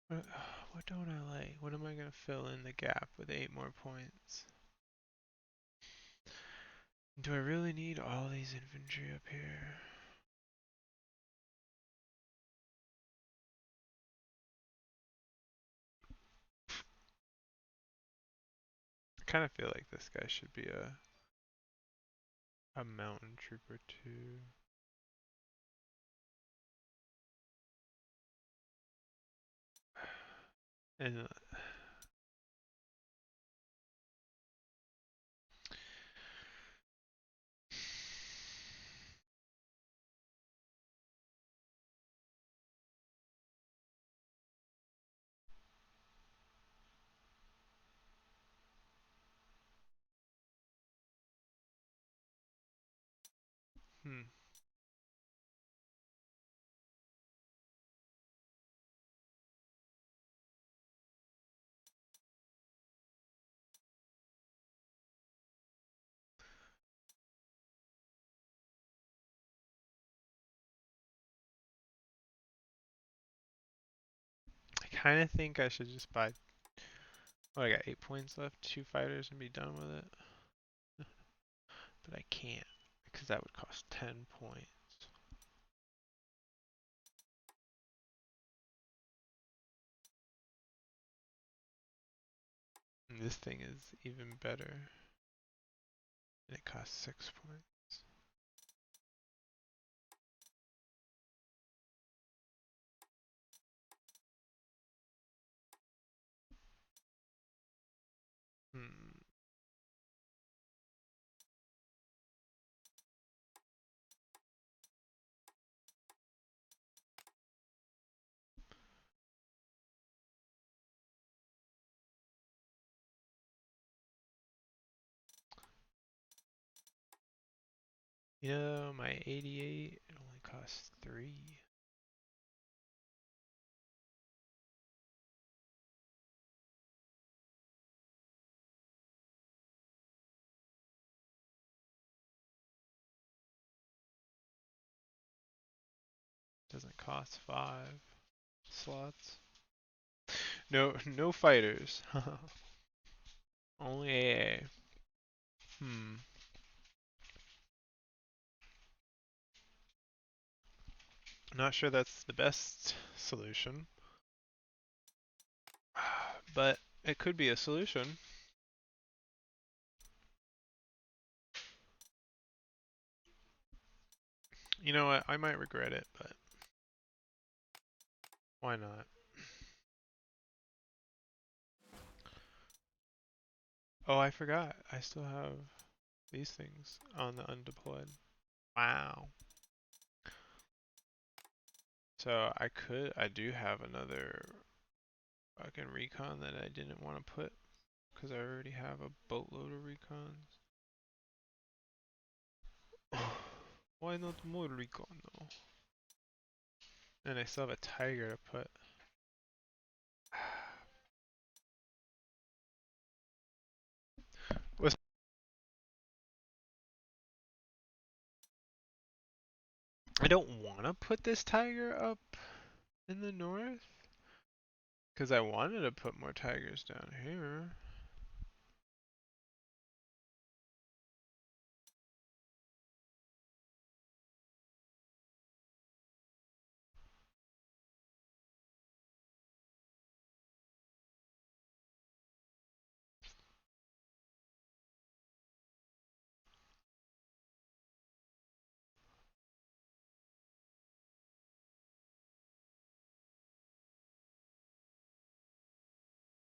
what, what don't I like? What am I gonna fill in the gap with 8 more points? Do I really need all these infantry up here? I kind of feel like this guy should be a mountain trooper too. And hmm. I kind of think I should just buy. Oh, I got 8 points left, 2 fighters, and be done with it. but I can't because that would cost 10 points. And this thing is even better, and it costs 6 points. Hmm. You know, my 88, it only costs 3. Doesn't cost 5 slots. No, no fighters. Only AA. Not sure that's the best solution, but it could be a solution. You know what? I might regret it, but why not? Oh, I forgot. I still have these things on the undeployed. Wow. So I do have another fucking recon that I didn't want to put because I already have a boatload of recons. Why not more recon though? And I still have a tiger to put. I don't want to put this tiger up in the north because I wanted to put more tigers down here.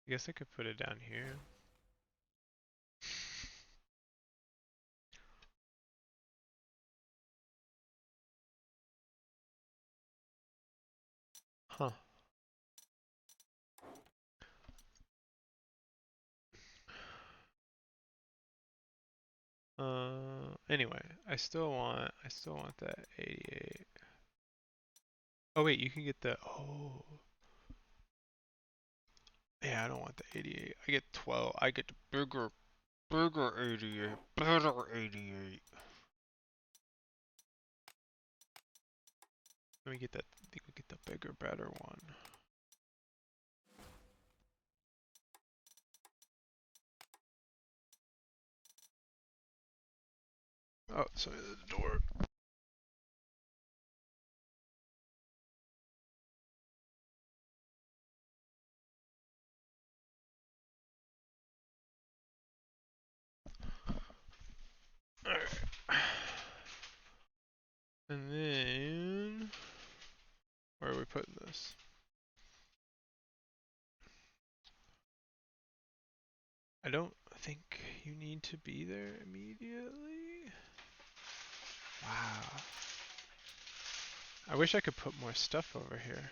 I guess I could put it down here. Huh. Anyway, I still want that 88. Oh wait, you can get the, oh. Yeah, I don't want the 88. I get 12. I get the bigger 88. Better 88. Let me get that, get the bigger, better one. Oh, sorry, the door. Alright. And then, where are we putting this? I don't think you need to be there immediately. Wow. I wish I could put more stuff over here.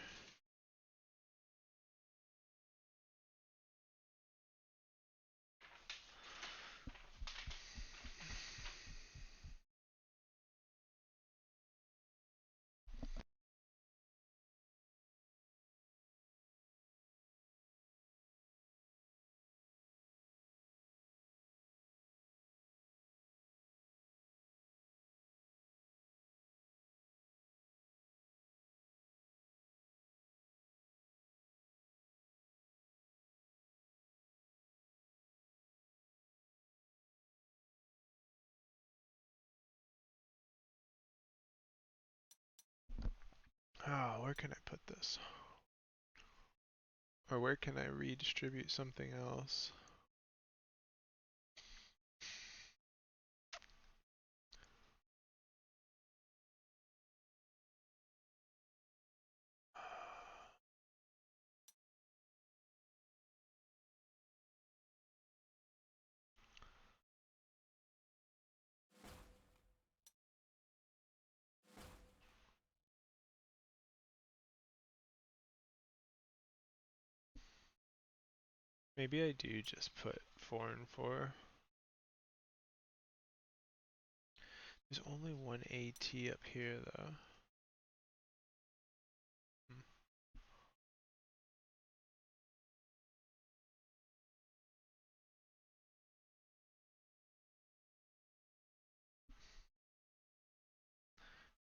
Oh, where can I put this? Or where can I redistribute something else? Maybe I do just put 4 and 4. There's only one AT up here though. Hmm.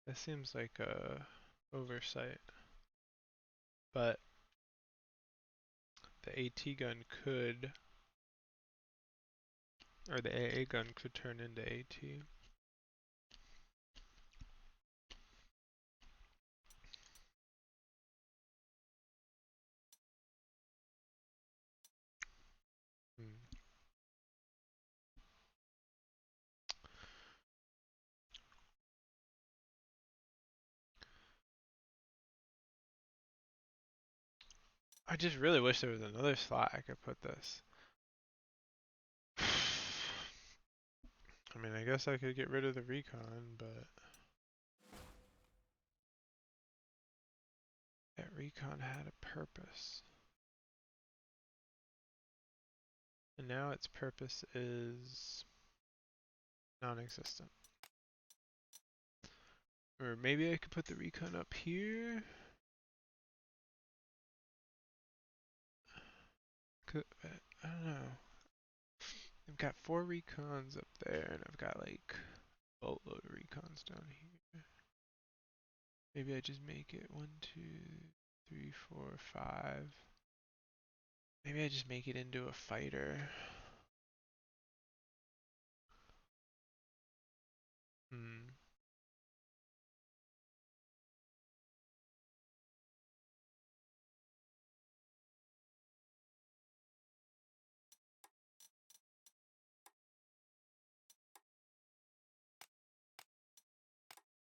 That seems like a oversight. But the AT gun could, or the AA gun could turn into AT. Hmm. I just really wish there was another slot I could put this. I mean, I guess I could get rid of the recon, but that recon had a purpose. And now its purpose is non-existent. Or maybe I could put the recon up here. I don't know. I've got 4 recons up there, and I've got like a boatload of recons down here. Maybe I just make it 1, 2, 3, 4, 5. Maybe I just make it into a fighter. Hmm.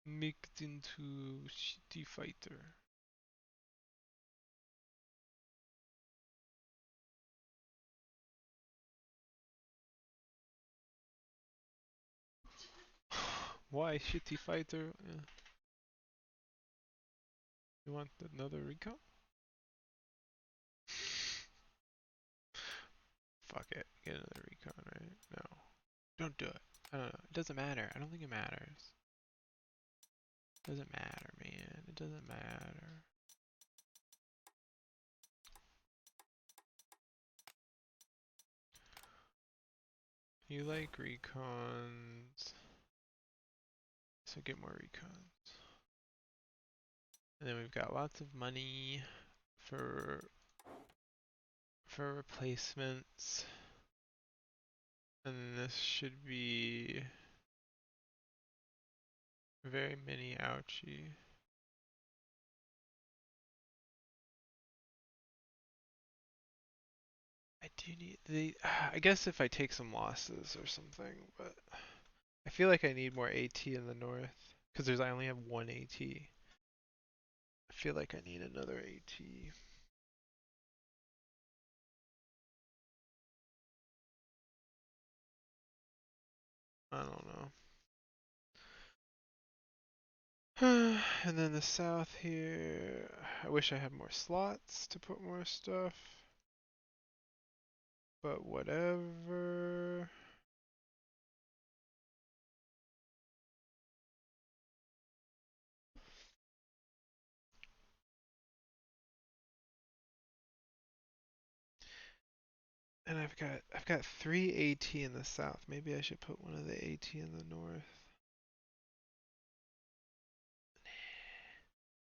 Make it into shitty fighter. Why shitty fighter? You want another recon? Fuck it. Get another recon, right? No. Don't do it. I don't know. It doesn't matter. I don't think it matters. It doesn't matter, man. It doesn't matter. You like recons, so get more recons. And then we've got lots of money for replacements. And this should be very mini ouchie. I do need the. I guess if I take some losses or something, but I feel like I need more AT in the north because I only have one AT. I feel like I need another AT. I don't know. And then the south here, I wish I had more slots to put more stuff, but whatever. And I've got 3 AT in the south. Maybe I should put one of the AT in the north.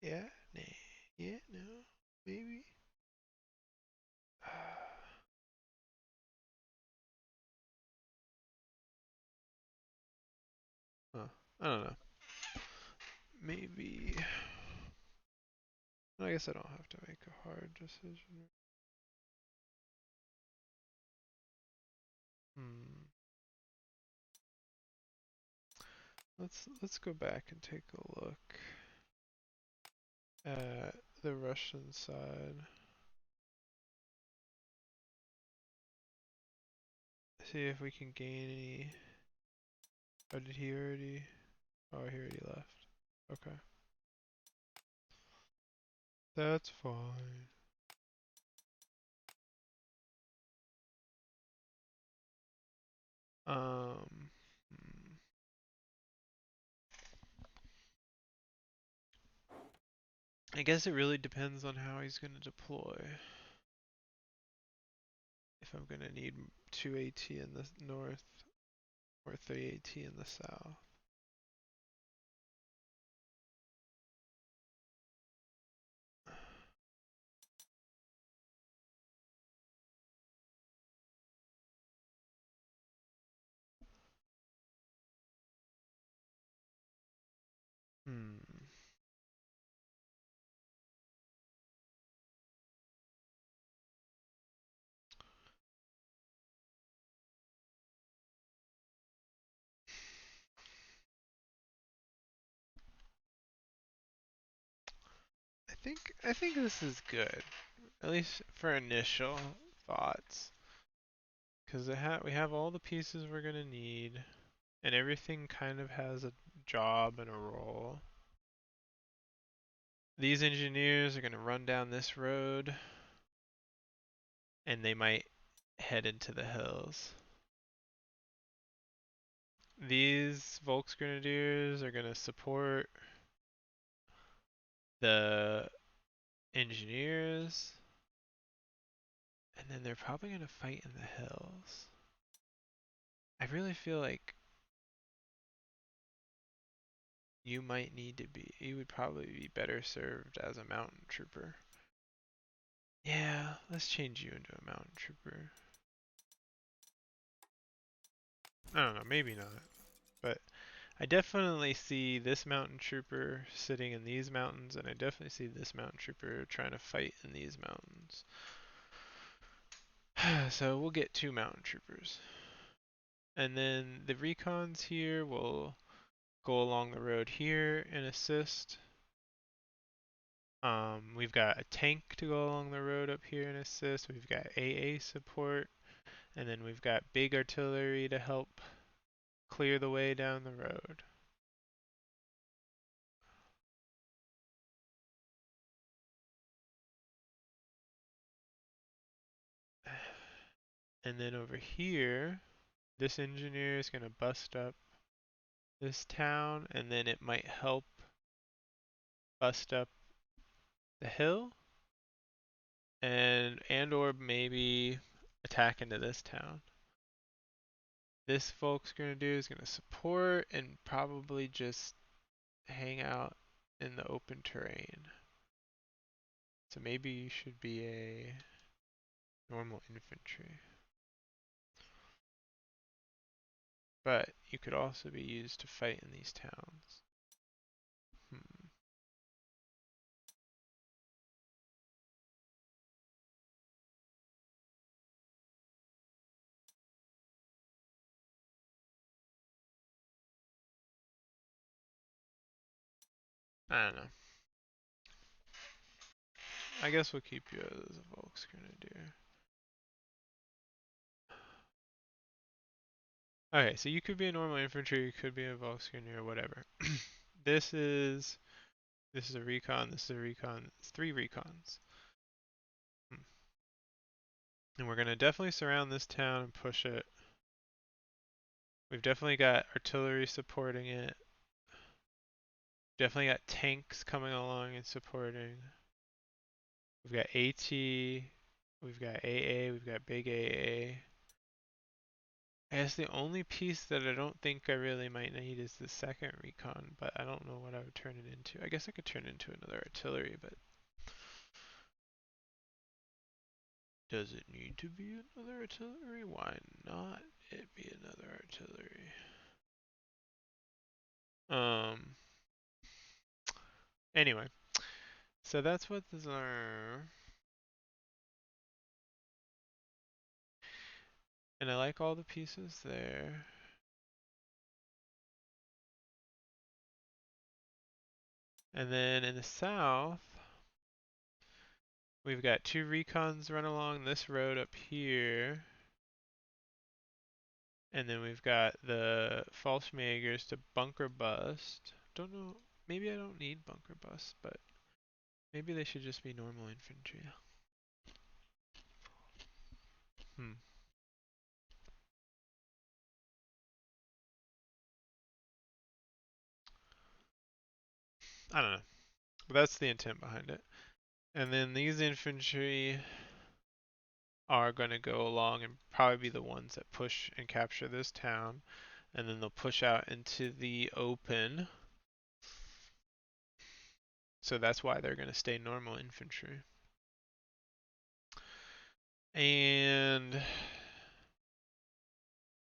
Yeah, nah, yeah, no, maybe. Huh, I don't know. Maybe. I guess I don't have to make a hard decision. Hmm. Let's go back and take a look at the Russian side. See if we can gain any. Oh, did he already? Oh, he already left. Okay. That's fine. Hmm. I guess it really depends on how he's going to deploy. If I'm going to need 2 AT in the north or 3 AT in the south. Hmm. I think this is good, at least for initial thoughts, because we have all the pieces we're gonna need, and everything kind of has a job and a role. These engineers are gonna run down this road, and they might head into the hills. These Volksgrenadiers are gonna support the engineers, and then they're probably gonna fight in the hills. I really feel like you would probably be better served as a mountain trooper. Yeah, let's change you into a mountain trooper. I don't know, maybe not. But I definitely see this mountain trooper sitting in these mountains, and I definitely see this mountain trooper trying to fight in these mountains. So we'll get 2 mountain troopers. And then the recons here will go along the road here and assist. We've got a tank to go along the road up here and assist. We've got AA support. And then we've got big artillery to help clear the way down the road. And then over here, this engineer is going to bust up this town, and then it might help bust up the hill, and or maybe attack into this town. This folk's going to do is going to support and probably just hang out in the open terrain. So maybe you should be a normal infantry. But you could also be used to fight in these towns. Hmm. I don't know. I guess we'll keep you as a Volksgrenadier. Okay, so you could be a normal infantry, you could be a Volksgrenadier, whatever. this is a recon, this is a recon, it's 3 recons. Hmm. And we're gonna definitely surround this town and push it. We've definitely got artillery supporting it. Definitely got tanks coming along and supporting. We've got AT, we've got AA, we've got big AA. I guess the only piece that I don't think I really might need is the second recon, but I don't know what I would turn it into. I guess I could turn it into another artillery, but does it need to be another artillery? Why not it be another artillery? Um, anyway, So that's what these are. And I like all the pieces there. And then in the south, we've got 2 recons run along this road up here. And then we've got the Fallschmagers to bunker bust. Don't know, maybe I don't need bunker bust, but maybe they should just be normal infantry. Hmm. I don't know. But that's the intent behind it. And then these infantry are going to go along and probably be the ones that push and capture this town. And then they'll push out into the open. So that's why they're going to stay normal infantry. And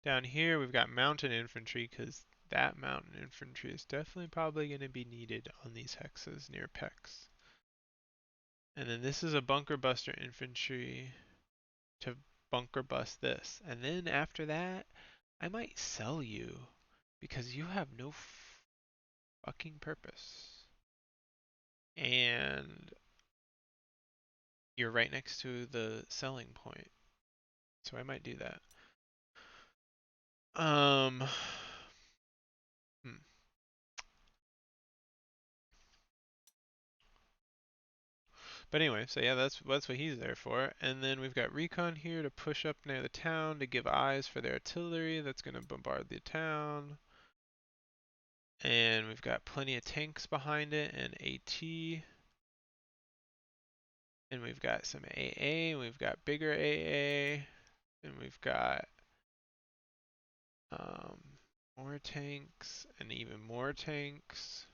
down here we've got mountain infantry because that mountain infantry is definitely probably going to be needed on these hexes near Pex. And then this is a bunker buster infantry to bunker bust this. And then after that, I might sell you because you have no fucking purpose. And you're right next to the selling point. So I might do that. Um, hmm. But anyway, so yeah, that's what he's there for. And then we've got recon here to push up near the town to give eyes for their artillery that's going to bombard the town. And we've got plenty of tanks behind it and AT. And we've got some AA, and we've got bigger AA, and we've got um, more tanks and even more tanks.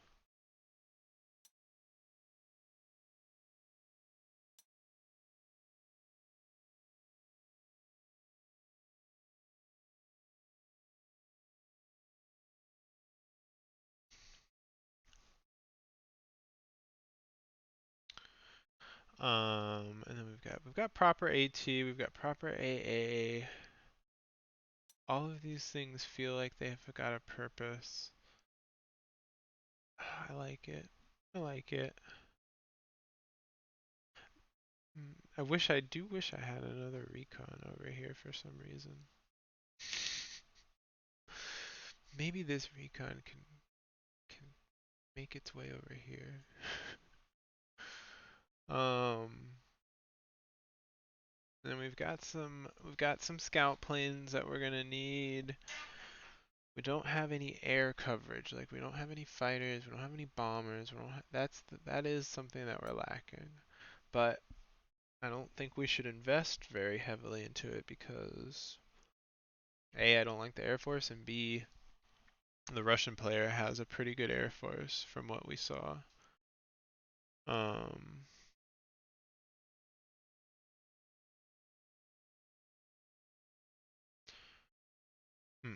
And then we've got proper AT, we've got proper AA. All of these things feel like they've got a purpose. I like it. I like it. I do wish I had another recon over here for some reason. Maybe this recon can make its way over here. Um, then we've got some scout planes that we're gonna need. We don't have any air coverage, like we don't have any fighters, we don't have any bombers, we don't that is something that we're lacking. But I don't think we should invest very heavily into it because A, I don't like the Air Force, and B, the Russian player has a pretty good Air Force from what we saw. Um, hmm.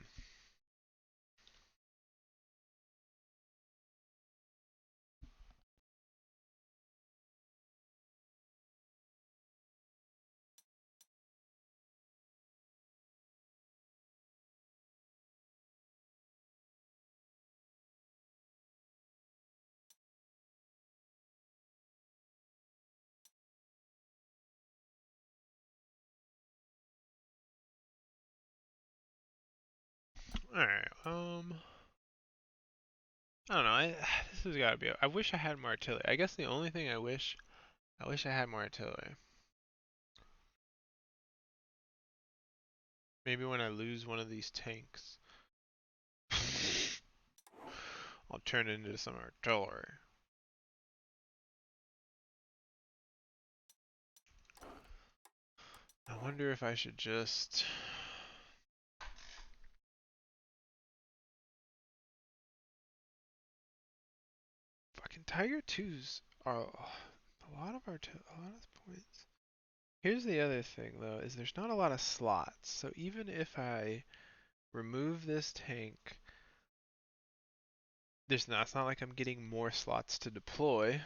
Alright, I don't know. This has got to be. I wish I had more artillery. I guess the only thing I wish I had more artillery. Maybe when I lose one of these tanks, I'll turn it into some artillery. I wonder if I should just fucking Tiger 2s are a lot of points. Here's the other thing though, is there's not a lot of slots. So even if I remove this tank, it's not like I'm getting more slots to deploy,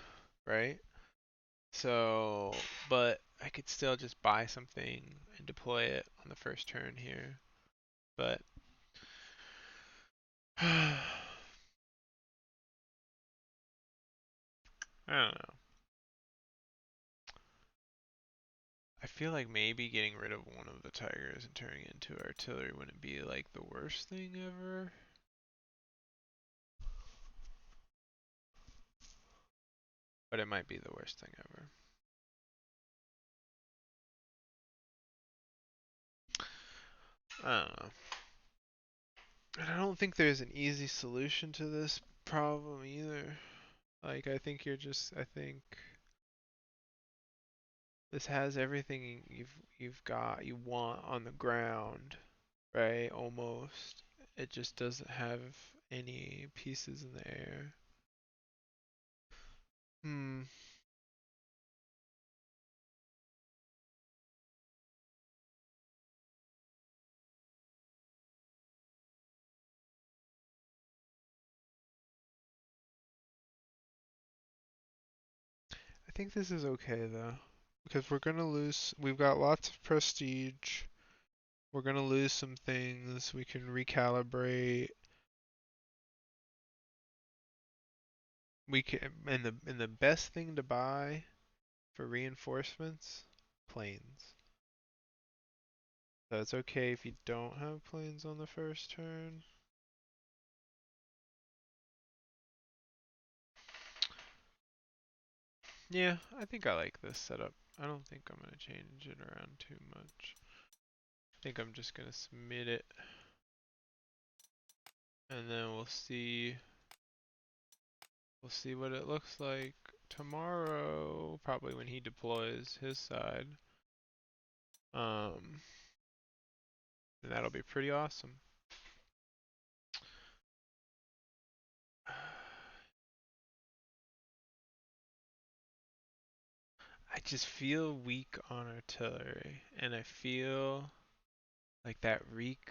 right? So, but I could still just buy something and deploy it on the first turn here. But I don't know. I feel like maybe getting rid of one of the tigers and turning it into artillery wouldn't be like the worst thing ever. But it might be the worst thing ever. I don't know. And I don't think there's an easy solution to this problem either. Like, I think this has everything you want on the ground, right? Almost. It just doesn't have any pieces in the air. Hmm. I think this is okay though, because we're gonna lose. We've got lots of prestige. We're gonna lose some things. We can recalibrate. We can, and the best thing to buy for reinforcements, planes. So it's okay if you don't have planes on the first turn. Yeah, I think I like this setup. I don't think I'm gonna change it around too much. I think I'm just gonna submit it, and then we'll see what it looks like tomorrow, probably when he deploys his side. Um, and that'll be pretty awesome. I just feel weak on artillery, and I feel like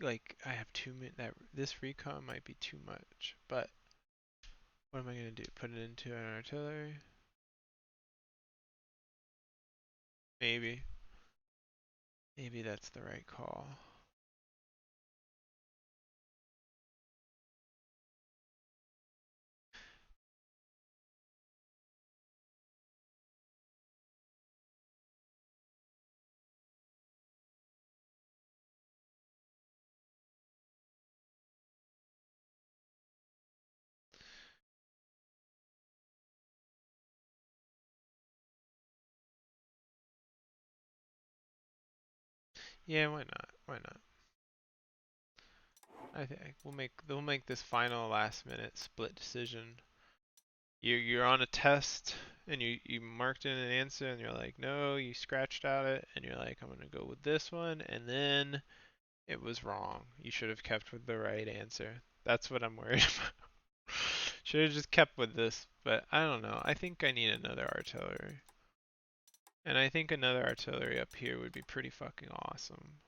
like I have too many. That this recon might be too much. But what am I gonna do? Put it into an artillery? Maybe. Maybe that's the right call. Yeah, why not? Why not? I think we'll make this final last minute split decision. You're on a test and you marked in an answer and you're like, no, you scratched out it and you're like, I'm gonna go with this one, and then it was wrong. You should have kept with the right answer. That's what I'm worried about. Should have just kept with this, but I don't know. I think I need another artillery. And I think another artillery up here would be pretty fucking awesome.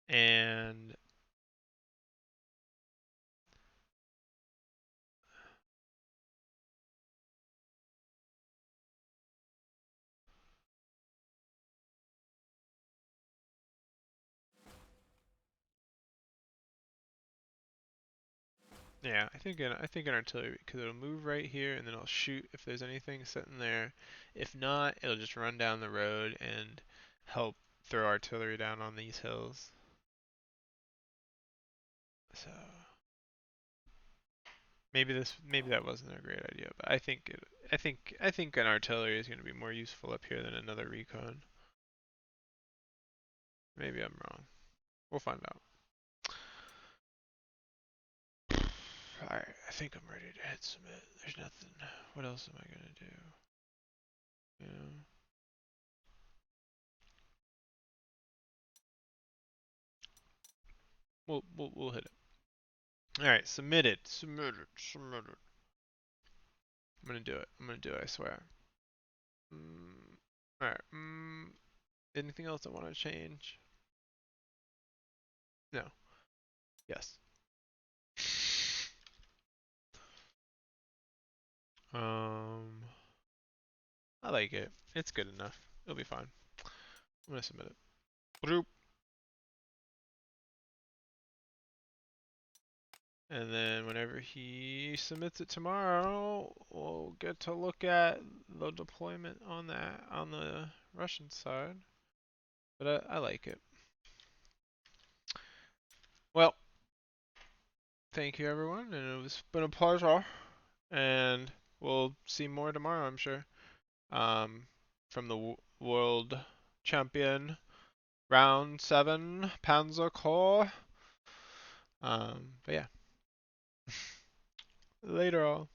And yeah, I think an artillery, because it'll move right here and then it'll shoot if there's anything sitting there. If not, it'll just run down the road and help throw artillery down on these hills. So maybe that wasn't a great idea, but I think an artillery is going to be more useful up here than another recon. Maybe I'm wrong. We'll find out. Alright, I think I'm ready to hit submit. There's nothing. What else am I gonna do? Yeah. We'll hit it. Alright, submitted. Submitted. Submitted. I'm gonna do it. I'm gonna do it, I swear. Alright. Anything else I want to change? No. Yes. Um I like it. It's good enough. It'll be fine. I'm gonna submit it. Bloop. And then whenever he submits it tomorrow, we'll get to look at the deployment on that on the Russian side. But I like it. Well, thank you everyone, and it's been a pleasure. And we'll see more tomorrow, I'm sure. From the world champion round 7 Panzer Corps. But yeah. Later all.